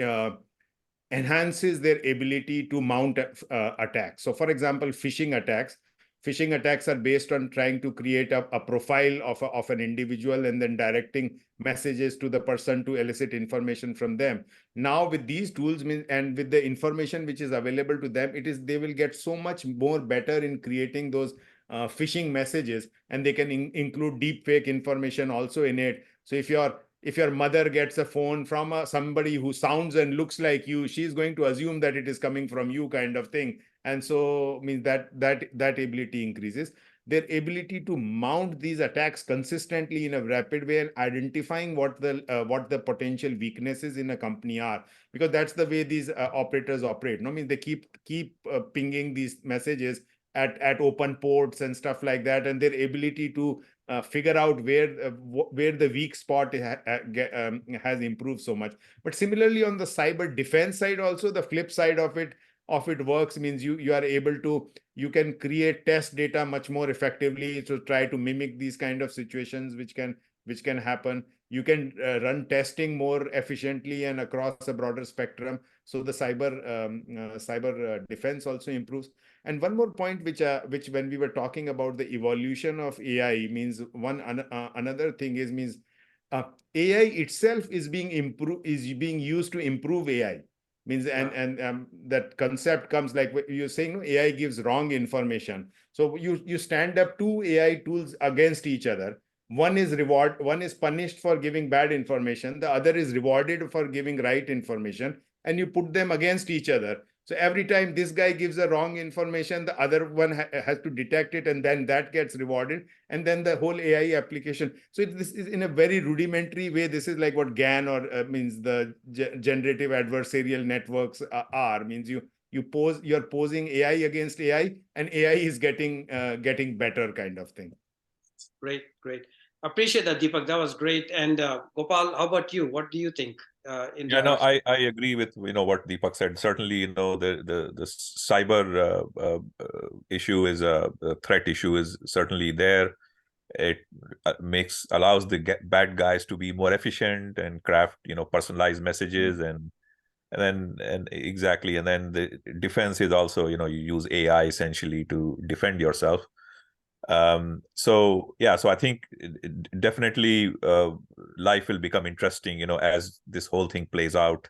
enhances their ability to mount attacks. So for example, phishing attacks. Phishing attacks are based on trying to create a profile of an individual and then directing messages to the person to elicit information from them. Now with these tools and with the information which is available to them, they will get so much more better in creating those phishing messages, and they can include deep fake information also in it. So if your mother gets a phone from somebody who sounds and looks like you, she's going to assume that it is coming from you, kind of thing. And so means that ability increases. Their ability to mount these attacks consistently in a rapid way and identifying what the potential weaknesses in a company are, because that's the way these operators operate. No, I mean they keep pinging these messages at open ports and stuff like that, and their ability to figure out where the weak spot has improved so much. But similarly, on the cyber defense side, also the flip side of it works means you are able to, you can create test data much more effectively to try to mimic these kind of situations which can happen. You can run testing more efficiently and across a broader spectrum. So the cyber defense also improves. And one more point, which when we were talking about the evolution of AI, means another thing means AI itself is being used to improve AI. Means and that concept comes like you're saying, no, AI gives wrong information. So you stand up two AI tools against each other. One is punished for giving bad information. The other is rewarded for giving right information, and you put them against each other. So every time this guy gives a wrong information, the other one has to detect it, and then that gets rewarded, and then the whole AI application. So this is in a very rudimentary way. This is like what GAN or means the generative adversarial networks are. Means you're posing AI against AI, and AI is getting better, kind of thing. Great. Appreciate that, Deepak. That was great. And Gopal, how about you? What do you think? I agree with what Deepak said. Certainly, the cyber issue is a threat issue is certainly there. It allows the bad guys to be more efficient and craft personalized messages and then the defense is also you use AI essentially to defend yourself. So I think definitely life will become interesting as this whole thing plays out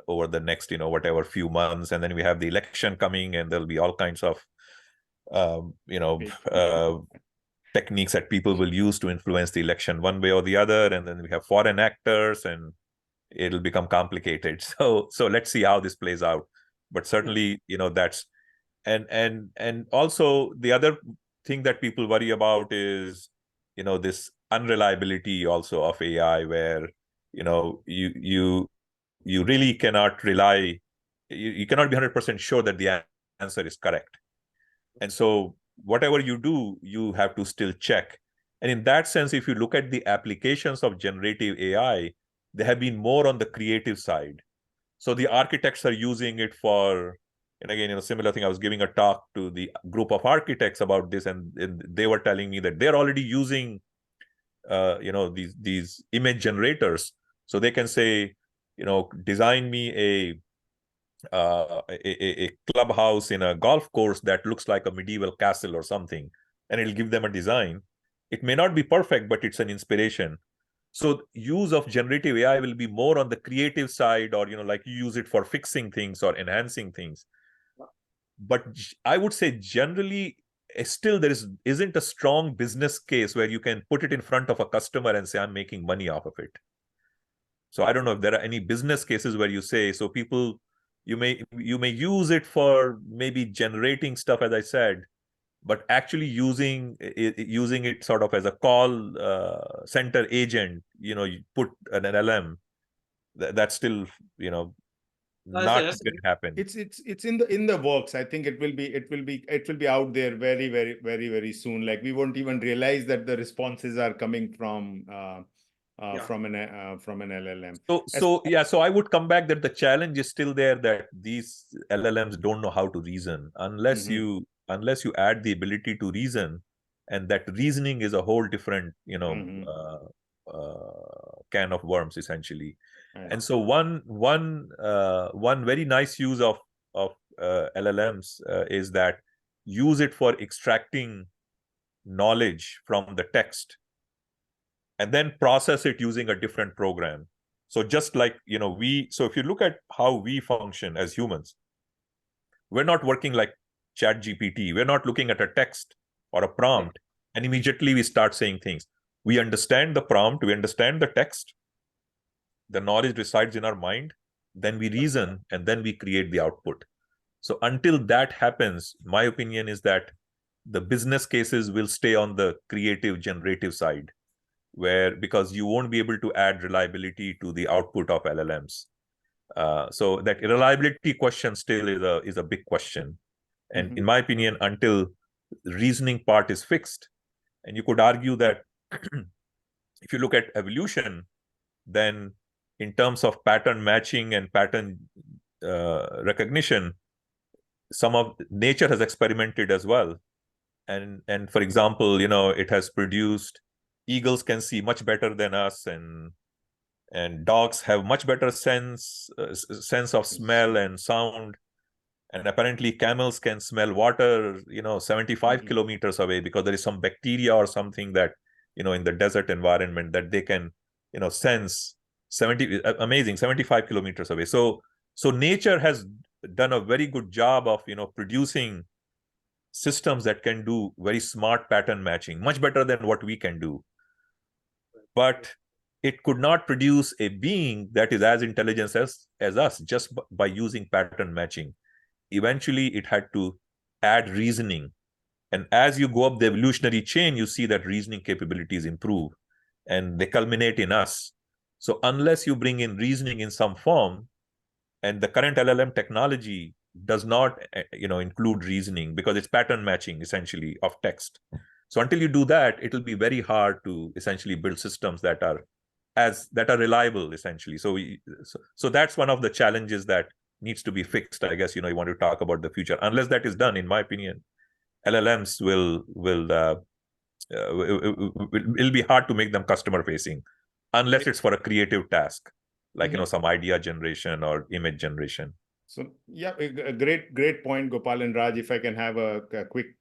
over the next whatever few months, and then we have the election coming, and there'll be all kinds of techniques that people will use to influence the election one way or the other, and then we have foreign actors, and it'll become complicated. So let's see how this plays out. But certainly that's and also the other thing that people worry about is this unreliability also of AI, where you really cannot rely, you cannot be 100% sure that the answer is correct, and so whatever you do, you have to still check. And in that sense, if you look at the applications of generative AI, they have been more on the creative side. So the architects are using it for, and again, similar thing, I was giving a talk to the group of architects about this, and they were telling me that they're already using, these image generators. So they can say, design me a clubhouse in a golf course that looks like a medieval castle or something, and it'll give them a design. It may not be perfect, but it's an inspiration. So use of generative AI will be more on the creative side, or like you use it for fixing things or enhancing things. But I would say generally, still there isn't a strong business case where you can put it in front of a customer and say, I'm making money off of it. So I don't know if there are any business cases where you say, so people, you may use it for maybe generating stuff, as I said, but actually using it sort of as a call center agent, you put an LLM, that's still, not Yes. going to happen. It's in the works. I think it will be out there very, very, very, very soon. Like we won't even realize that the responses are coming from from an LLM. So I would come back that the challenge is still there, that these LLMs don't know how to reason unless you add the ability to reason, and that reasoning is a whole different can of worms essentially. And so one very nice use of LLMs is that use it for extracting knowledge from the text and then process it using a different program. So just like, so if you look at how we function as humans, we're not working like ChatGPT. We're not looking at a text or a prompt and immediately we start saying things. We understand the prompt, we understand the text, the knowledge resides in our mind, then we reason, and then we create the output. So until that happens, my opinion is that the business cases will stay on the creative generative side, because you won't be able to add reliability to the output of LLMs. So that reliability question still is a big question. And in my opinion, until the reasoning part is fixed, and you could argue that if you look at evolution, then in terms of pattern matching and pattern recognition, some of nature has experimented as well. And for example, it has produced eagles can see much better than us, and dogs have much better sense of smell and sound, and apparently camels can smell water 75 kilometers away, because there is some bacteria or something that in the desert environment that they can sense 75 kilometers away. So nature has done a very good job of producing systems that can do very smart pattern matching, much better than what we can do. But it could not produce a being that is as intelligent as us just by using pattern matching. Eventually, it had to add reasoning. And as you go up the evolutionary chain, you see that reasoning capabilities improve and they culminate in us. So unless you bring in reasoning in some form, and the current LLM technology does not include reasoning because it's pattern matching essentially of text. So until you do that, it'll be very hard to essentially build systems that are reliable essentially. So that's one of the challenges that needs to be fixed. I guess you want to talk about the future. Unless that is done, in my opinion, LLMs it'll be hard to make them customer facing unless it's for a creative task, like some idea generation or image generation. So yeah, a great point, Gopal and Raj. If I can have a quick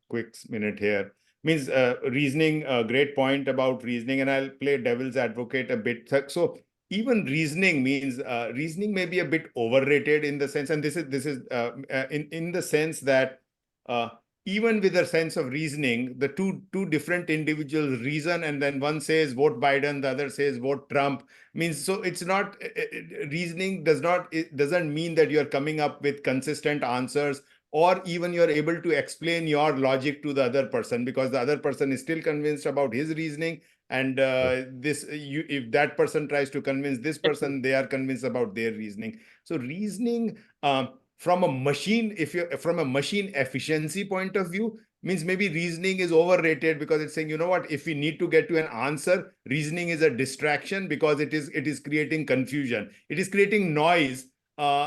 minute here, means reasoning. A great point about reasoning, and I'll play devil's advocate a bit. So even reasoning means reasoning may be a bit overrated in the sense, and this is in the sense that even with a sense of reasoning, the two different individuals reason, and then one says vote Biden, the other says vote Trump. Means so it's not reasoning doesn't mean that you're coming up with consistent answers, or even you're able to explain your logic to the other person, because the other person is still convinced about his reasoning, and if that person tries to convince this person, they are convinced about their reasoning. So reasoning from a machine efficiency point of view, means maybe reasoning is overrated, because it's saying, what, if we need to get to an answer, reasoning is a distraction, because it is creating confusion, it is creating noise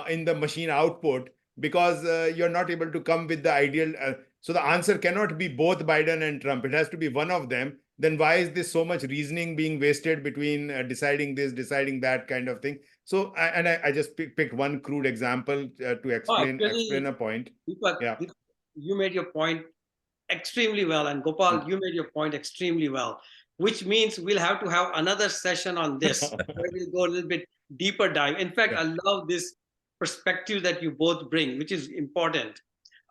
in the machine output, because you're not able to come with the ideal. So the answer cannot be both Biden and Trump, it has to be one of them. Then why is this so much reasoning being wasted between deciding this, deciding that kind of thing? So, I just picked one crude example to explain a point. Deepak, you made your point extremely well, and Gopal, you made your point extremely well. which means we'll have to have another session on this where we'll go a little bit deeper dive. In fact, I love this perspective that you both bring, which is important.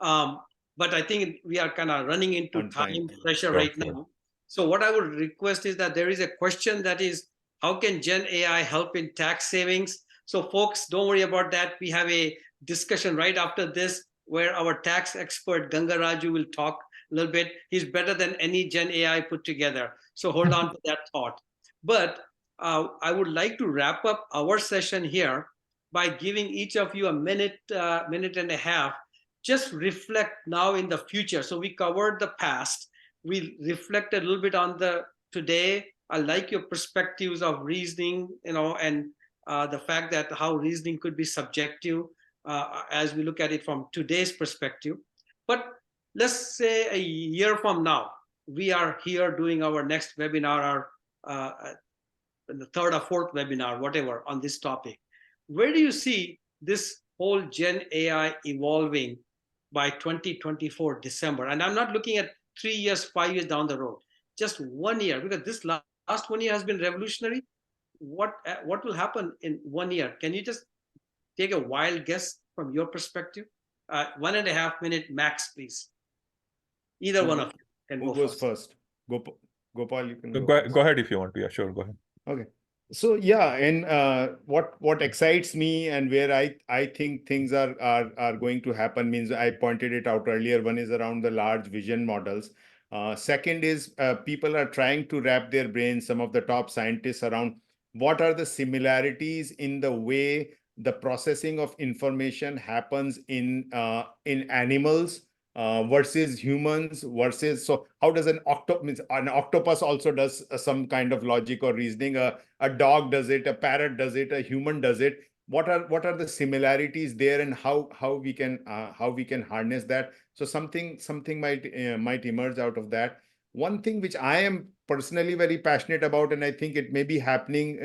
But I think we are kind of running into time pressure right now. So what I would request is that there is a question that is, how can Gen AI help in tax savings? So folks, don't worry about that. We have a discussion right after this where our tax expert Ganga Raju will talk a little bit. He's better than any Gen AI put together. So hold on to that thought. But I would like to wrap up our session here by giving each of you a minute, minute and a half. Just reflect now in the future. So we covered the past. We reflect a little bit on the today. I like your perspectives of reasoning, and the fact that how reasoning could be subjective as we look at it from today's perspective. But let's say a year from now, we are here doing our next webinar, or the third or fourth webinar, whatever, on this topic. Where do you see this whole Gen AI evolving by 2024 December? And I'm not looking at 3 years, 5 years down the road, just 1 year, because this last 1 year has been revolutionary. What will happen in 1 year? Can you just take a wild guess from your perspective? 1.5 minute max, please. Either one of you can go goes first. Gopal, you can go ahead if you want to. Yeah, sure, go ahead. Okay. So yeah, and what excites me and where I think things are going to happen means I pointed it out earlier. One is around the large vision models. Second is people are trying to wrap their brains, some of the top scientists, around what are the similarities in the way the processing of information happens in animals versus humans versus. So how does an octopus also does some kind of logic or reasoning? A dog does it, a parrot does it, a human does it. What are the similarities there, and how we can harness that? So something might emerge out of that. One thing which I am personally very passionate about, and I think it may be happening,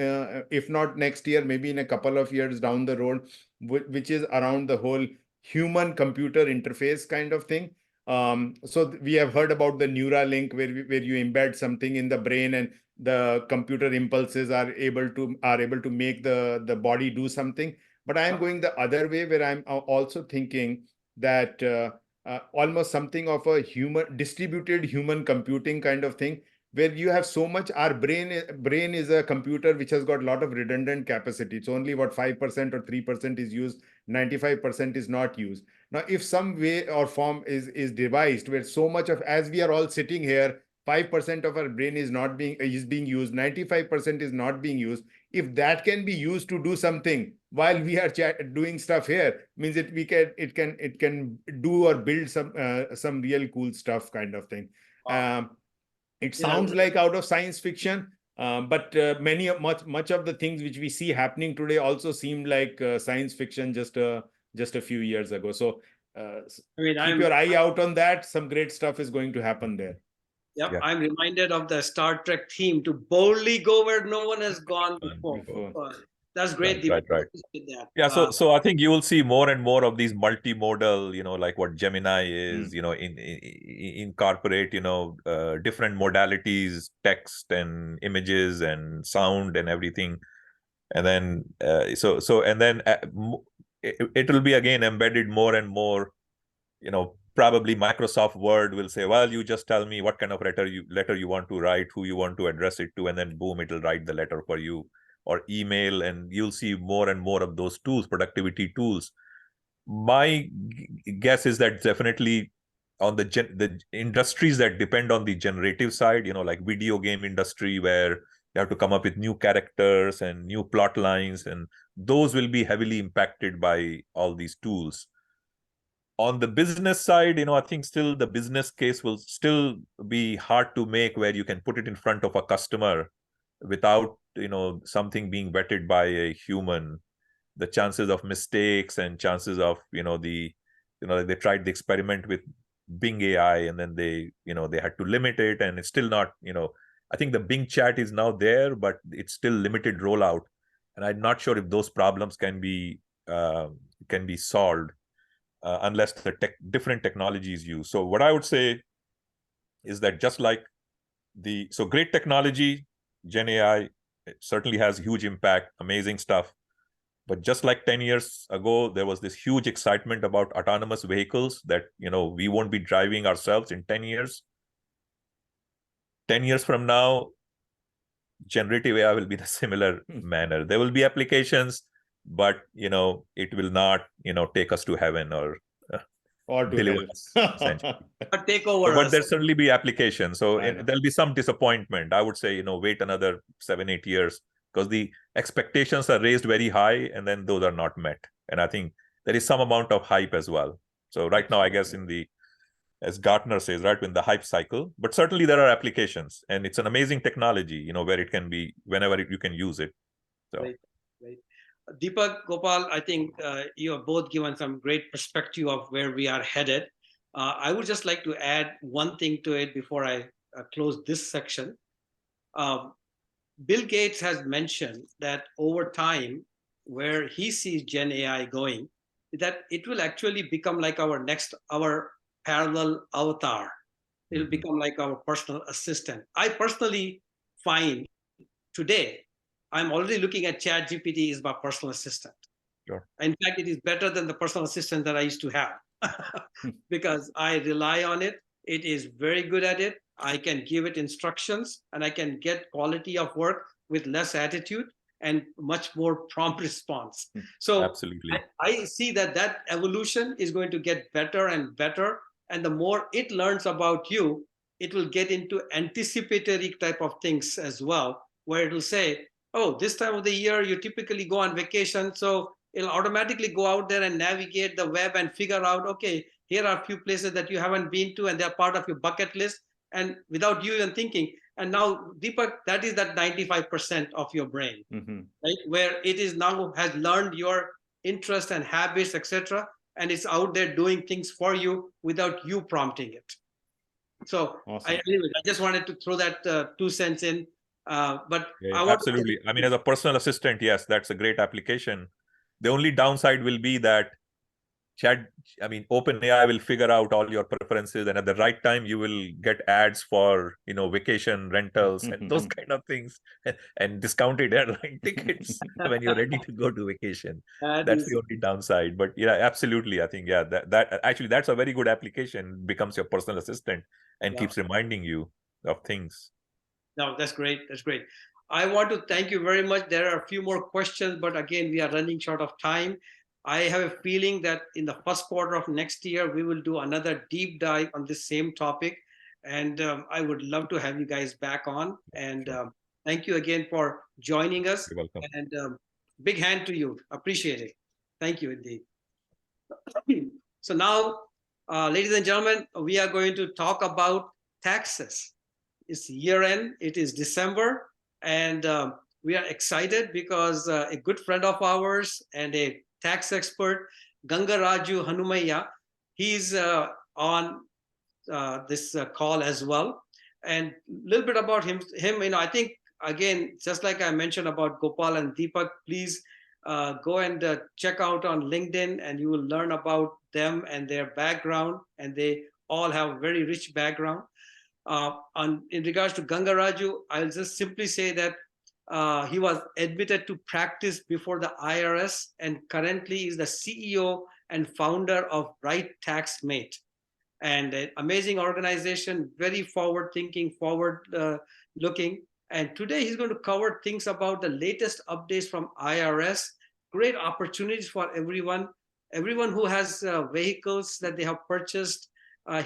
if not next year, maybe in a couple of years down the road, which is around the whole human-computer interface kind of thing. So we have heard about the Neuralink, where you embed something in the brain, and the computer impulses are able to make the body do something. But I am going the other way, where I'm also thinking that almost something of a distributed human computing kind of thing, where you have so much. Our brain is a computer which has got a lot of redundant capacity. It's only what 5% or 3% is used, 95% is not used. Now, if some way or form is devised where so much of, as we are all sitting here, 5% of our brain is being used, 95% is not being used. If that can be used to do something while we are doing stuff here, means it can do or build some real cool stuff kind of thing. Wow. It sounds like out of science fiction, but much of the things which we see happening today also seemed like science fiction just a few years ago. So keep your eye out on that. Some great stuff is going to happen there. Yep, yeah. I'm reminded of the Star Trek theme, to boldly go where no one has gone before. That's great. Right. Yeah, so I think you will see more and more of these multimodal, like what Gemini is, incorporate, different modalities, text and images and sound and everything. And then, and then it will be again embedded more and more, probably Microsoft Word will say, well, you just tell me what kind of letter you want to write, who you want to address it to, and then boom, it'll write the letter for you. Or email, and you'll see more and more of those tools, productivity tools. My guess is that definitely on the industries that depend on the generative side, like video game industry, where you have to come up with new characters and new plot lines, and those will be heavily impacted by all these tools. On the business side, I think still the business case will still be hard to make, where you can put it in front of a customer without something being vetted by a human. The chances of mistakes and chances of they tried the experiment with Bing AI, and then they had to limit it, and it's still not, I think the Bing chat is now there, but it's still limited rollout, and I'm not sure if those problems can be solved unless the different technologies used. So what I would say is that just like So great technology, GenAI certainly has huge impact, amazing stuff. But just like 10 years ago, there was this huge excitement about autonomous vehicles that, we won't be driving ourselves in 10 years. 10 years from now, generative AI will be the similar manner. There will be applications, but, it will not, take us to heaven or Or to deliver hell. us, essentially. But take over But us. there'll certainly be applications. So I know. there'll be some disappointment. I would say, wait another 7-8 years, because the expectations are raised very high and then those are not met. And I think there is some amount of hype as well. So right now, I guess as Gartner says, right, in the hype cycle, but certainly there are applications, and it's an amazing technology, where it can be whenever you can use it. So. Right. Deepak, Gopal, I think you have both given some great perspective of where we are headed. I would just like to add one thing to it before I close this section. Bill Gates has mentioned that over time, where he sees Gen AI going, that it will actually become like our parallel avatar. It'll become like our personal assistant. I personally find today, I'm already looking at ChatGPT as my personal assistant. Sure. In fact, it is better than the personal assistant that I used to have because I rely on it. It is very good at it. I can give it instructions and I can get quality of work with less attitude and much more prompt response. So absolutely, I see that evolution is going to get better and better. And the more it learns about you, it will get into anticipatory type of things as well, where it'll say, oh, this time of the year, you typically go on vacation. So it'll automatically go out there and navigate the web and figure out, okay, here are a few places that you haven't been to and they're part of your bucket list. And without you even thinking. And now, Deepak, that is that 95% of your brain, right? Where it is now has learned your interests and habits, etc. And it's out there doing things for you without you prompting it. So awesome. I just wanted to throw that 2 cents in. But yeah, absolutely. I mean, as a personal assistant, yes, that's a great application. The only downside will be that OpenAI will figure out all your preferences, and at the right time, you will get ads for, vacation rentals and those kind of things, and discounted airline tickets when you're ready to go to vacation. That's the only downside. But yeah, absolutely. I think, that actually, that's a very good application. It becomes your personal assistant and keeps reminding you of things. No, that's great. That's great. I want to thank you very much. There are a few more questions, but again, we are running short of time. I have a feeling that in the first quarter of next year, we will do another deep dive on this same topic. And I would love to have you guys back on. And thank you again for joining us. You're welcome. And big hand to you. Appreciate it. Thank you indeed. So now, ladies and gentlemen, we are going to talk about taxes. It's year end. It is December. And we are excited because a good friend of ours and a tax expert, Gangaraju Hanumaya, he's on this call as well. And a little bit about him, I think, again, just like I mentioned about Gopal and Deepak, please go and check out on LinkedIn and you will learn about them and their background. And they all have very rich background. In regards to Gangaraju, I'll just simply say that he was admitted to practice before the IRS and currently is the CEO and founder of Right Tax Mate, and an amazing organization, very forward-thinking, forward-looking. And today he's going to cover things about the latest updates from IRS, great opportunities for everyone who has vehicles that they have purchased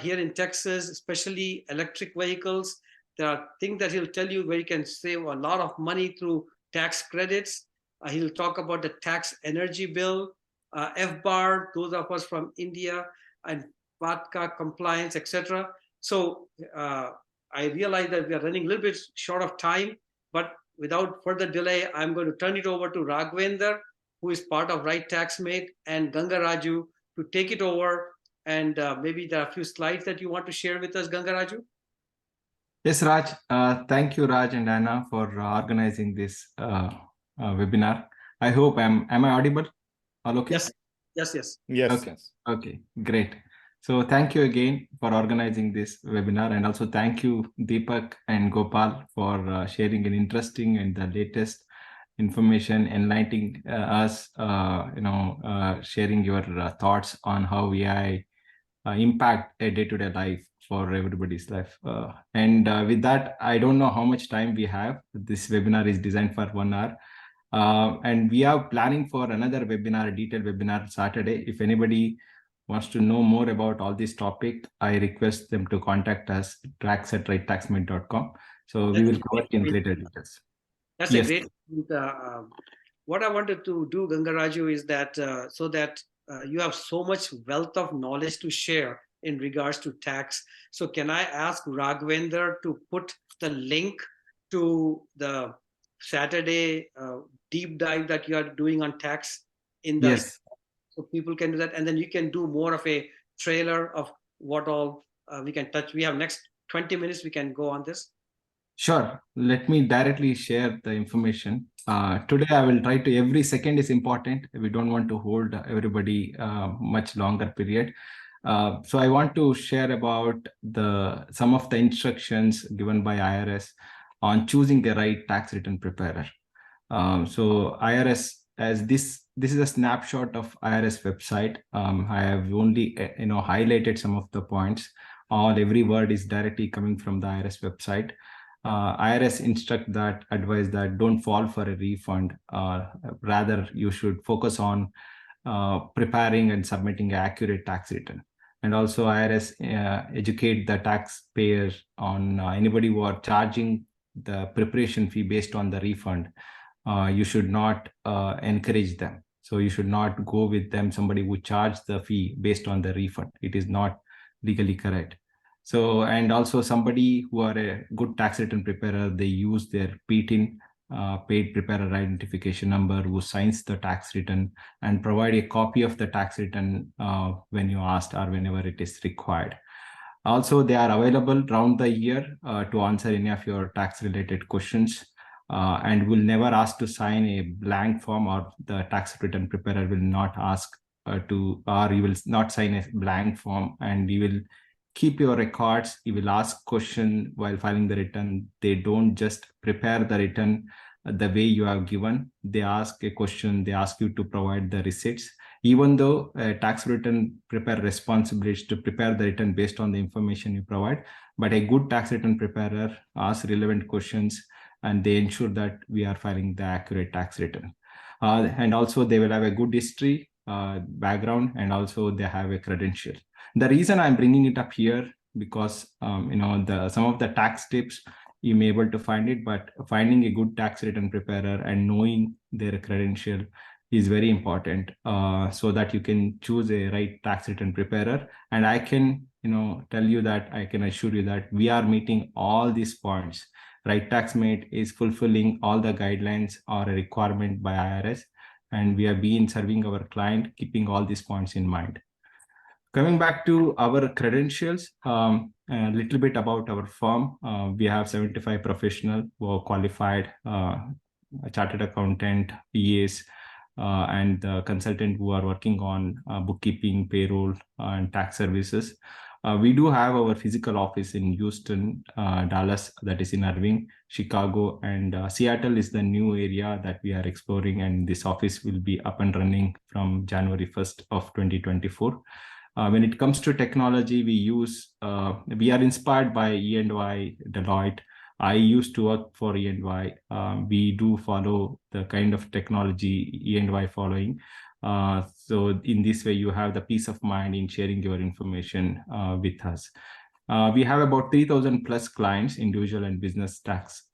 here in Texas, especially electric vehicles. There are things that he'll tell you where you can save a lot of money through tax credits. He'll talk about the tax energy bill, FBAR, those of us from India, and FATCA compliance, etc. So I realize that we are running a little bit short of time, but without further delay, I'm going to turn it over to Raghvendra, who is part of Right Tax Mate, and Gangaraju to take it over. And maybe there are a few slides that you want to share with us, Gangaraju. Yes, Raj. Thank you, Raj and Anna, for organizing this webinar. I hope am I audible? All okay? Yes. Okay. Great. So thank you again for organizing this webinar, and also thank you Deepak and Gopal for sharing an interesting and the latest information, enlightening us, sharing your thoughts on how AI impact a day-to-day life for everybody's life. And with that, I don't know how much time we have. This webinar is designed for 1 hour. And we are planning for another webinar, a detailed webinar Saturday. If anybody wants to know more about all this topic, I request them to contact us, tracks@righttaxmate.com. So we will cover in greater details. That's a great. What I wanted to do, Gangaraju, is that so that you have so much wealth of knowledge to share in regards to tax. So can I ask Raghvendra to put the link to the Saturday deep dive that you are doing on tax in the, so people can do that, and then you can do more of a trailer of what all we can touch. We have next 20 minutes. We can go on this. Sure. Let me directly share the information. Today, I will try to, every second is important. We don't want to hold everybody much longer period. So I want to share about some of the instructions given by IRS on choosing the right tax return preparer. So IRS, as this is a snapshot of IRS website. I have only highlighted some of the points. Every word is directly coming from the IRS website. IRS advise that don't fall for a refund. Rather, you should focus on preparing and submitting an accurate tax return. And also IRS educate the taxpayer on anybody who are charging the preparation fee based on the refund. You should not encourage them. So you should not go with them, somebody who charged the fee based on the refund. It is not legally correct. So, and also somebody who are a good tax return preparer, they use their PTIN, paid preparer identification number, who signs the tax return and provide a copy of the tax return when you asked or whenever it is required. Also, they are available round the year to answer any of your tax related questions, and will never ask to sign a blank form, or the tax return preparer will not ask or you will not sign a blank form, and you will keep your records. You will ask question while filing the return. They don't just prepare the return the way you have given. They ask a question. They ask you to provide the receipts. Even though a tax return preparer responsibility is to prepare the return based on the information you provide, but a good tax return preparer asks relevant questions, and they ensure that we are filing the accurate tax return. And also they will have a good history, background, and also they have a credential. The reason I'm bringing it up here, because some of the tax tips you may be able to find it, but finding a good tax return preparer and knowing their credential is very important, so that you can choose a right tax return preparer. And I can tell you that, I can assure you that we are meeting all these points. Right TaxMate is fulfilling all the guidelines or a requirement by IRS, and we have been serving our client keeping all these points in mind. Coming back to our credentials, a little bit about our firm. We have 75 professionals who are qualified, chartered accountant, EAs, and consultant who are working on bookkeeping, payroll, and tax services. We do have our physical office in Houston, Dallas, that is in Irving, Chicago, and Seattle is the new area that we are exploring, and this office will be up and running from January 1st of 2024. When it comes to technology, we are inspired by E&Y, Deloitte. I used to work for E&Y. We do follow the kind of technology E&Y following. So in this way, you have the peace of mind in sharing your information with us. We have about 3,000 plus clients, individual and business tax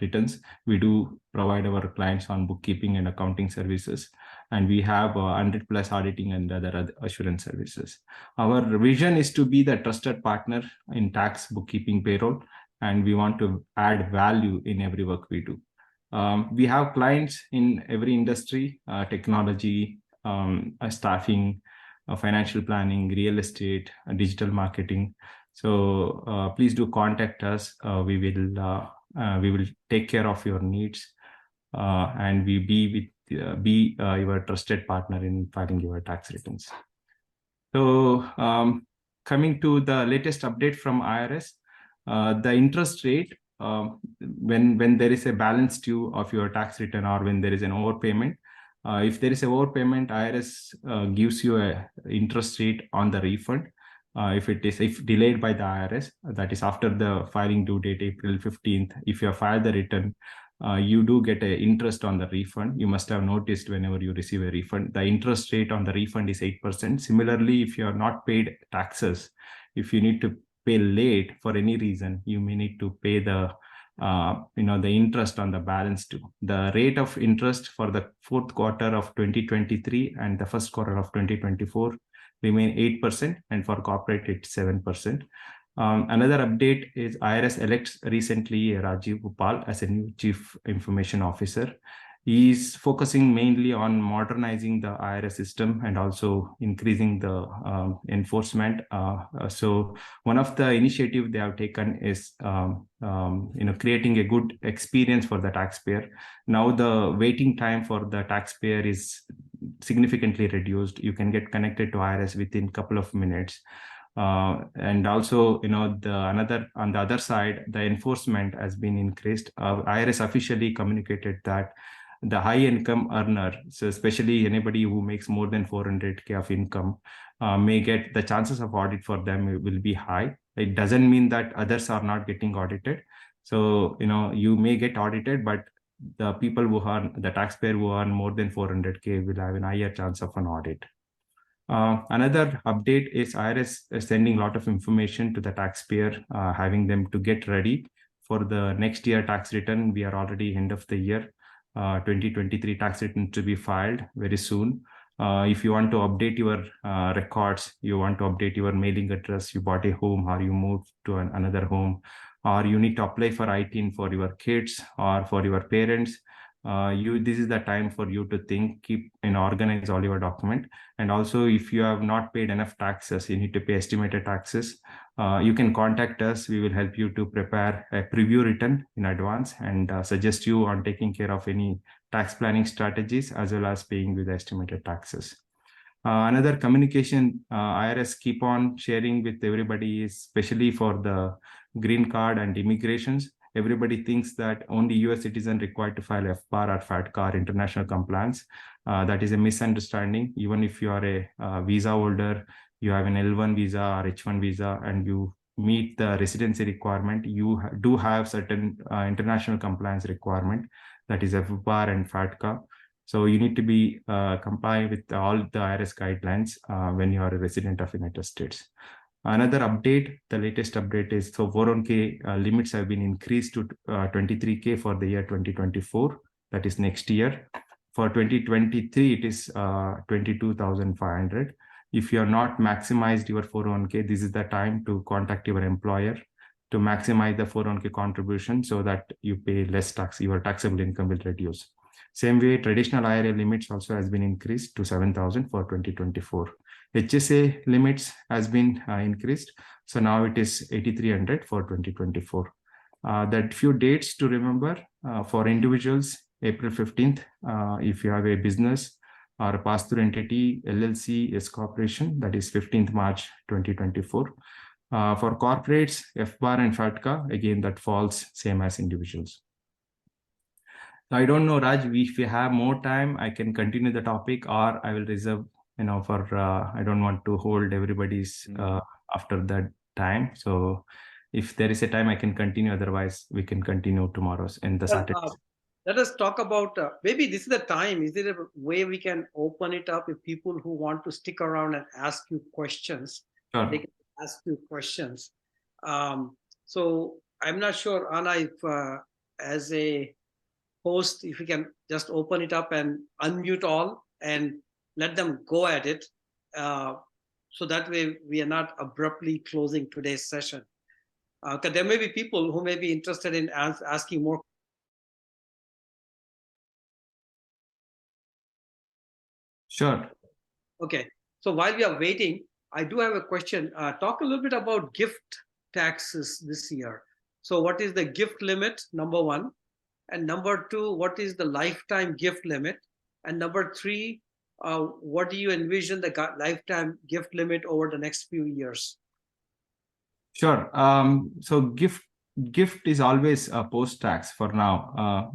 returns. We do provide our clients on bookkeeping and accounting services, and we have 100 plus auditing and other assurance services. Our vision is to be the trusted partner in tax, bookkeeping, payroll, and we want to add value in every work we do. We have clients in every industry, technology, staffing, financial planning, real estate, digital marketing. So please do contact us. We will take care of your needs, and we be your trusted partner in filing your tax returns. So Coming to the latest update from IRS, the interest rate, when there is a balance due of your tax return or when there is an overpayment, if there is a overpayment, IRS gives you a interest rate on the refund. If delayed by the IRS, that is after the filing due date, April 15th, if you have filed the return, you do get an interest on the refund. You must have noticed whenever you receive a refund, the interest rate on the refund is 8%. Similarly, if you are not paid taxes, if you need to pay late for any reason, you may need to pay the the interest on the balance due. The rate of interest for the fourth quarter of 2023 and the first quarter of 2024 remain 8%, and for corporate it's 7%. Another update is IRS elects recently Rajiv Gopal as a new Chief Information Officer. He is focusing mainly on modernizing the IRS system and also increasing the enforcement. So one of the initiatives they have taken is creating a good experience for the taxpayer. Now the waiting time for the taxpayer is significantly reduced. You can get connected to IRS within a couple of minutes. And also, on the other side, the enforcement has been increased. IRS officially communicated that the high income earner, so especially anybody who makes more than 400K of income, may get the chances of audit for them will be high. It doesn't mean that others are not getting audited. So, you may get audited, but the people the taxpayer who earn more than 400K will have a higher chance of an audit. Another update is IRS is sending a lot of information to the taxpayer, having them to get ready for the next year tax return. We are already end of the year. 2023 tax return to be filed very soon. If you want to update your records, you want to update your mailing address, you bought a home or you moved to another home, or you need to apply for ITIN for your kids or for your parents, this is the time for you to think, keep and organize all your document. And also, if you have not paid enough taxes, you need to pay estimated taxes. You can contact us. We will help you to prepare a preview return in advance and suggest you on taking care of any tax planning strategies as well as paying with estimated taxes. Another communication IRS keep on sharing with everybody is especially for the green card and immigrations. Everybody thinks that only US citizen required to file FBAR or FATCA or international compliance. That is a misunderstanding. Even if you are a visa holder, you have an L1 visa or H1 visa, and you meet the residency requirement, you do have certain international compliance requirement, that is FBAR and FATCA. So you need to be compliant with all the IRS guidelines when you are a resident of United States. Another update, the latest update is, so 401k limits have been increased to 23k for the year 2024, that is next year. For 2023, it is 22,500. If you are not maximized your 401k, this is the time to contact your employer to maximize the 401k contribution so that you pay less tax, your taxable income will reduce. Same way, traditional IRA limits also has been increased to 7,000 for 2024. HSA limits has been increased. So now it is 8,300 for 2024. That few dates to remember for individuals, April 15th, if you have a business or a pass-through entity, LLC, S corporation, that is 15th March 2024. For corporates, FBAR and FATCA, again, that falls same as individuals. I don't know, Raj, if we have more time, I can continue the topic, or I will reserve, for, I don't want to hold everybody's after that time. So if there is a time, I can continue. Otherwise, we can continue tomorrow's in the Saturday. Let us talk about, maybe this is the time. Is there a way we can open it up if people who want to stick around and ask you questions, Sure. They can ask you questions. So I'm not sure, Anna, if as a host, if you can just open it up and unmute all and let them go at it. So that way we are not abruptly closing today's session. Because there may be people who may be interested in asking more. Sure. Okay. So while we are waiting, I do have a question. Talk a little bit about gift taxes this year. So what is the gift limit, number one? And number two, what is the lifetime gift limit? And number three, what do you envision the lifetime gift limit over the next few years? Sure. So gift is always post-tax for now.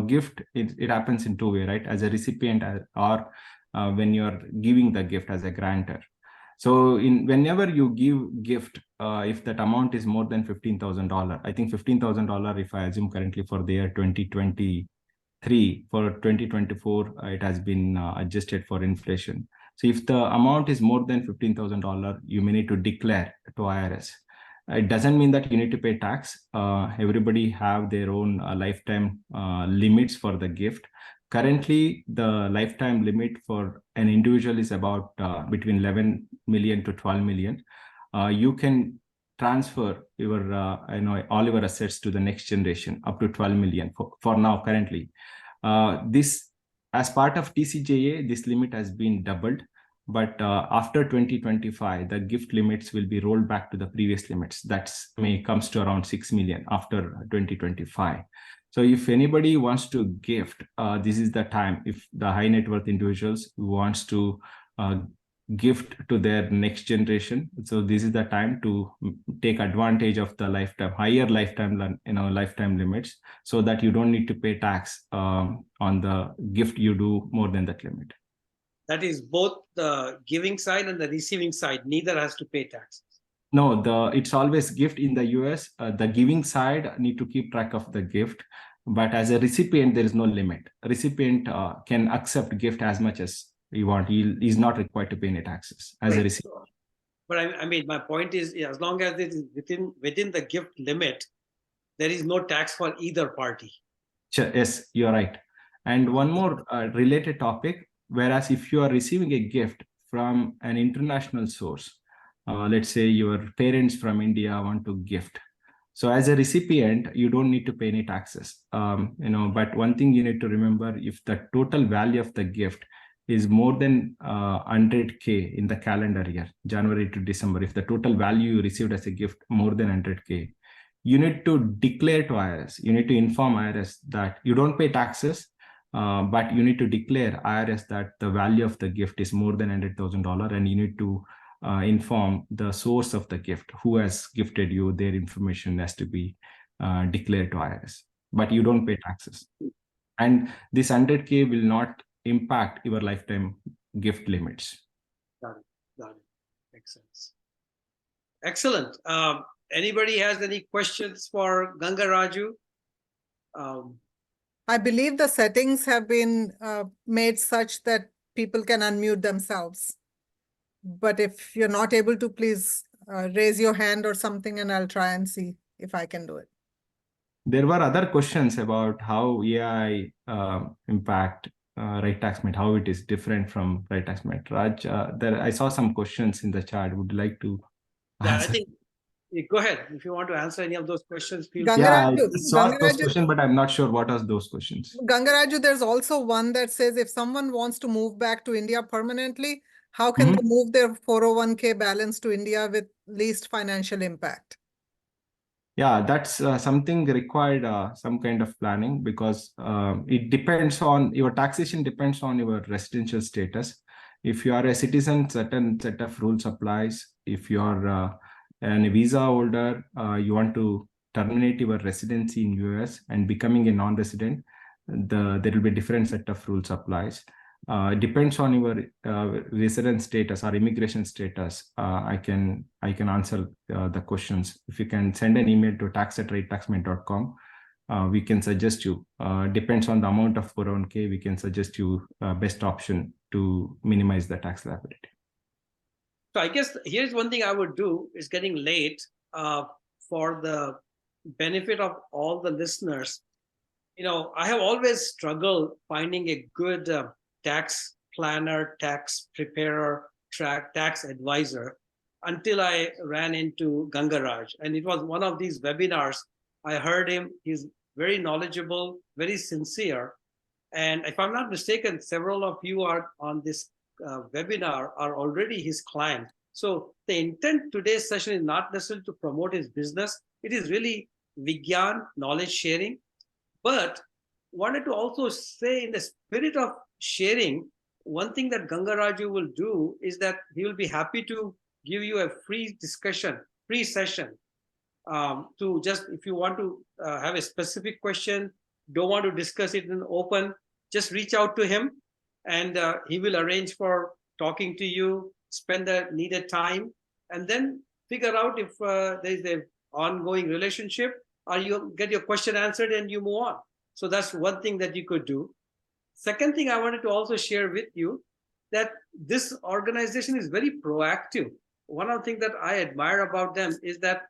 Gift, it happens in two ways, right? As a recipient or when you're giving the gift as a grantor. So whenever you give gift, if that amount is more than $15,000, I think $15,000, if I assume currently for the year 2023, for 2024, it has been adjusted for inflation. So if the amount is more than $15,000, you may need to declare to IRS. It doesn't mean that you need to pay tax. Everybody have their own lifetime limits for the gift. Currently, the lifetime limit for an individual is about between 11 million to 12 million. You can transfer your all your assets to the next generation up to 12 million for now currently. This, as part of TCJA, this limit has been doubled. But after 2025, the gift limits will be rolled back to the previous limits. That comes to around 6 million after 2025. So if anybody wants to gift, this is the time. If the high net worth individuals wants to gift to their next generation, so this is the time to take advantage of the higher lifetime limits, so that you don't need to pay tax on the gift you do more than that limit. That is both the giving side and the receiving side. Neither has to pay taxes. No, it's always gift in the US. The giving side need to keep track of the gift, but as a recipient, there is no limit. A recipient can accept gift as much as he want. He is not required to pay any taxes as a recipient. But I mean, my point is, as long as it is within the gift limit, there is no tax for either party. Sure, yes, you're right. And one more related topic. Whereas if you are receiving a gift from an international source, let's say your parents from India want to gift. So as a recipient, you don't need to pay any taxes. But one thing you need to remember, if the total value of the gift is more than 100K in the calendar year, January to December, if the total value you received as a gift more than 100K, you need to declare to IRS. You need to inform IRS that you don't pay taxes, but you need to declare IRS that the value of the gift is more than $100,000, and you need to inform the source of the gift, who has gifted you. Their information has to be declared to IRS, but you don't pay taxes. And this 100K will not impact your lifetime gift limits. Got it. Makes sense. Excellent. Anybody has any questions for Gangaraju? I believe the settings have been made such that people can unmute themselves. But if you're not able to, please raise your hand or something, and I'll try and see if I can do it. There were other questions about how AI impact right tax mate, how it is different from right tax mate. Raj, I saw some questions in the chat. Would you like to answer? I think, go ahead. If you want to answer any of those questions, feel I saw those questions, but I'm not sure what are those questions. Gangaraju, there's also one that says, if someone wants to move back to India permanently, how can they move their 401k balance to India with least financial impact? Yeah, that's something required some kind of planning, because it depends on your taxation, depends on your residential status. If you are a citizen, certain set of rules applies. If you are a visa holder, you want to terminate your residency in US and becoming a non-resident, there will be different set of rules applies. Depends on your resident status or immigration status. I can answer the questions. If you can send an email to tax@righttaxmate.com, we can suggest you. Depends on the amount of 401k, we can suggest you best option to minimize the tax liability. So I guess here's one thing I would do. It's getting late. For the benefit of all the listeners, I have always struggled finding a good tax planner, tax preparer, tax advisor, until I ran into Gangaraj. And it was one of these webinars. I heard him. He's very knowledgeable, very sincere. And if I'm not mistaken, several of you are on this webinar are already his client. So the intent today's session is not necessarily to promote his business. It is really WeGyan, knowledge sharing. But wanted to also say, in the spirit of sharing, one thing that Gangaraju will do is that he will be happy to give you a free discussion, free session to just, if you want to have a specific question, don't want to discuss it in open, just reach out to him, and he will arrange for talking to you, spend the needed time, and then figure out if there is a ongoing relationship, or you get your question answered and you move on. So that's one thing that you could do. Second thing I wanted to also share with you, that this organization is very proactive. One of the things that I admire about them is that,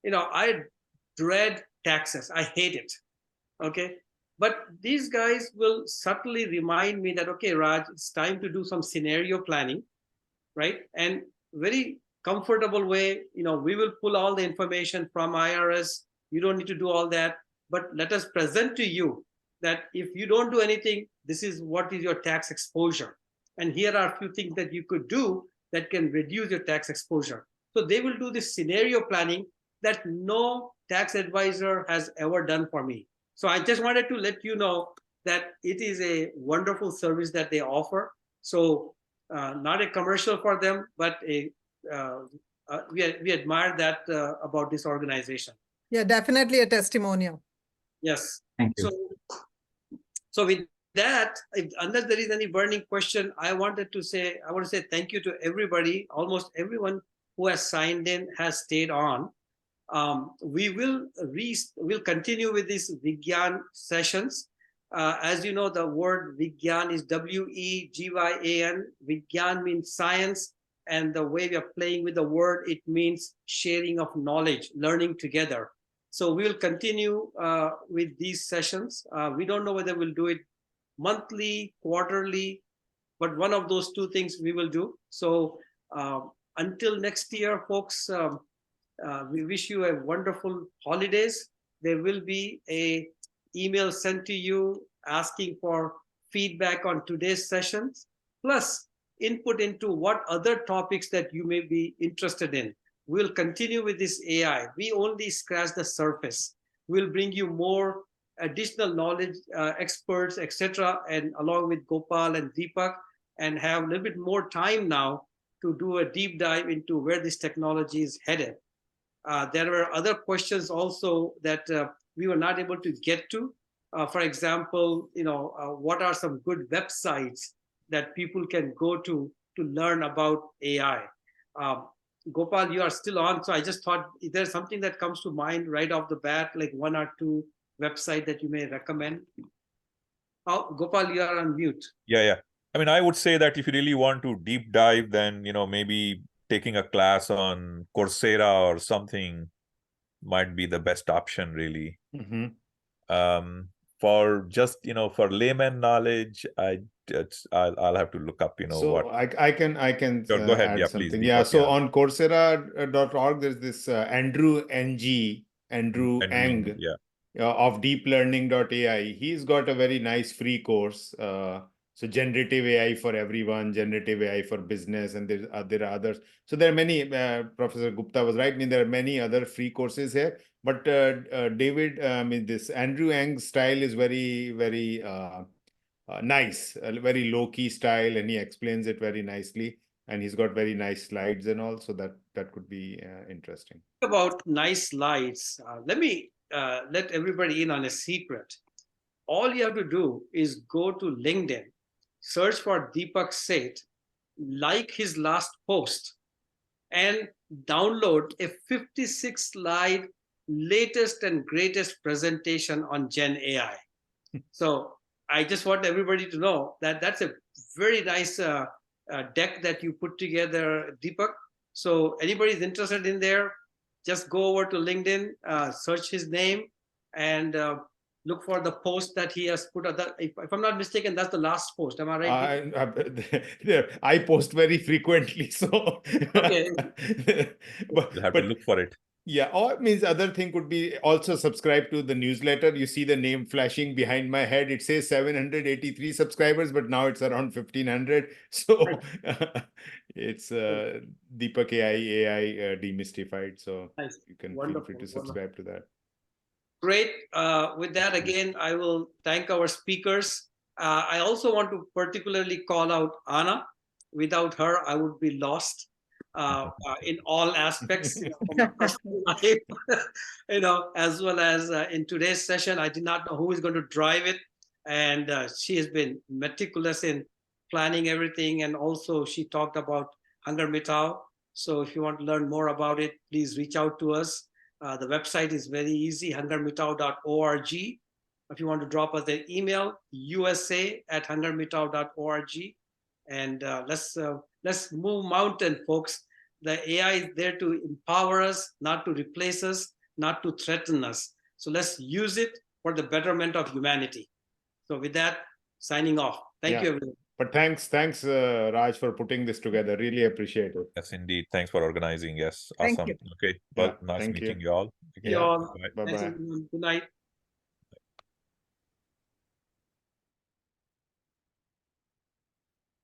I dread taxes. I hate it. Okay. But these guys will subtly remind me that, okay, Raj, it's time to do some scenario planning, right? And very comfortable way, we will pull all the information from IRS. You don't need to do all that, but let us present to you that if you don't do anything, this is what is your tax exposure. And here are a few things that you could do that can reduce your tax exposure. So they will do this scenario planning that no tax advisor has ever done for me. So I just wanted to let you know that it is a wonderful service that they offer. So not a commercial for them, but we admire that about this organization. Yeah, definitely a testimonial. Yes. Thank you. So with that, unless there is any burning question, I want to say thank you to everybody. Almost everyone who has signed in has stayed on. We will continue with these WeGyan sessions. As you know, the word WeGyan is W-E-G-Y-A-N. WeGyan means science, and the way we are playing with the word, it means sharing of knowledge, learning together. So we will continue with these sessions. We don't know whether we'll do it monthly, quarterly, but one of those two things we will do. So until next year, folks, we wish you a wonderful holidays. There will be a email sent to you asking for feedback on today's sessions, plus input into what other topics that you may be interested in. We'll continue with this AI. We only scratch the surface. We'll bring you more additional knowledge, experts, etc., and along with Gopal and Deepak, and have a little bit more time now to do a deep dive into where this technology is headed. There were other questions also that we were not able to get to. For example, what are some good websites that people can go to learn about AI? Gopal, you are still on, so I just thought, is there something that comes to mind right off the bat, like one or two website that you may recommend? Oh, Gopal, you are on mute. Yeah. I mean, I would say that if you really want to deep dive, then maybe taking a class on Coursera or something might be the best option, really. Mm-hmm. For just for layman knowledge, I'll have to look up So what. I can Sure, go ahead. add Yeah, something. please, Yeah. Deepak, So yeah. on Coursera.org, there's this Andrew Ng, Andrew And Ng, yeah. of deeplearning.ai. He's got a very nice free course. So generative AI for everyone, generative AI for business, and there are others. So there are many. Professor Gupta was right. I mean, there are many other free courses here. But David, this Andrew Ng's style is very, very nice, a very low-key style, and he explains it very nicely. And he's got very nice slides and all, so that could be interesting. About nice slides, let me let everybody in on a secret. All you have to do is go to LinkedIn, search for Deepak Seth, like his last post, and download a 56-slide latest and greatest presentation on GenAI. So I just want everybody to know that that's a very nice deck that you put together, Deepak. So anybody's interested in there, just go over to LinkedIn, search his name, and look for the post that he has put. If I'm not mistaken, that's the last post. Am I right? I post very frequently, so Okay. You'll have to look for it. Yeah, or it means other thing could be also subscribe to the newsletter. You see the name flashing behind my head. It says 783 subscribers, but now it's around 1,500. So it's Deepak AI Demystified. So nice. You can Wonderful. feel free to subscribe to that. Great. With that, again, I will thank our speakers. I also want to particularly call out Anna. Without her, I would be lost. in all aspects, from her personal life, as well as in today's session. I did not know who is going to drive it, and she has been meticulous in planning everything, and also she talked about Hunger Mitao. So if you want to learn more about it, please reach out to us. The website is very easy, hungermitao.org. If you want to drop us an email, usa@hungermitao.org. And let's move mountain, folks. The AI is there to empower us, not to replace us, not to threaten us. So let's use it for the betterment of humanity. So with that, signing off. Thank you, everyone. But thanks, Raj, for putting this together. Really appreciate it. Yes, indeed. Thanks for organizing. Yes, Thank awesome. you. Okay, well, Yeah, nice thank you. meeting you all. See you all. Bye-bye. Thanks, everyone. Good night.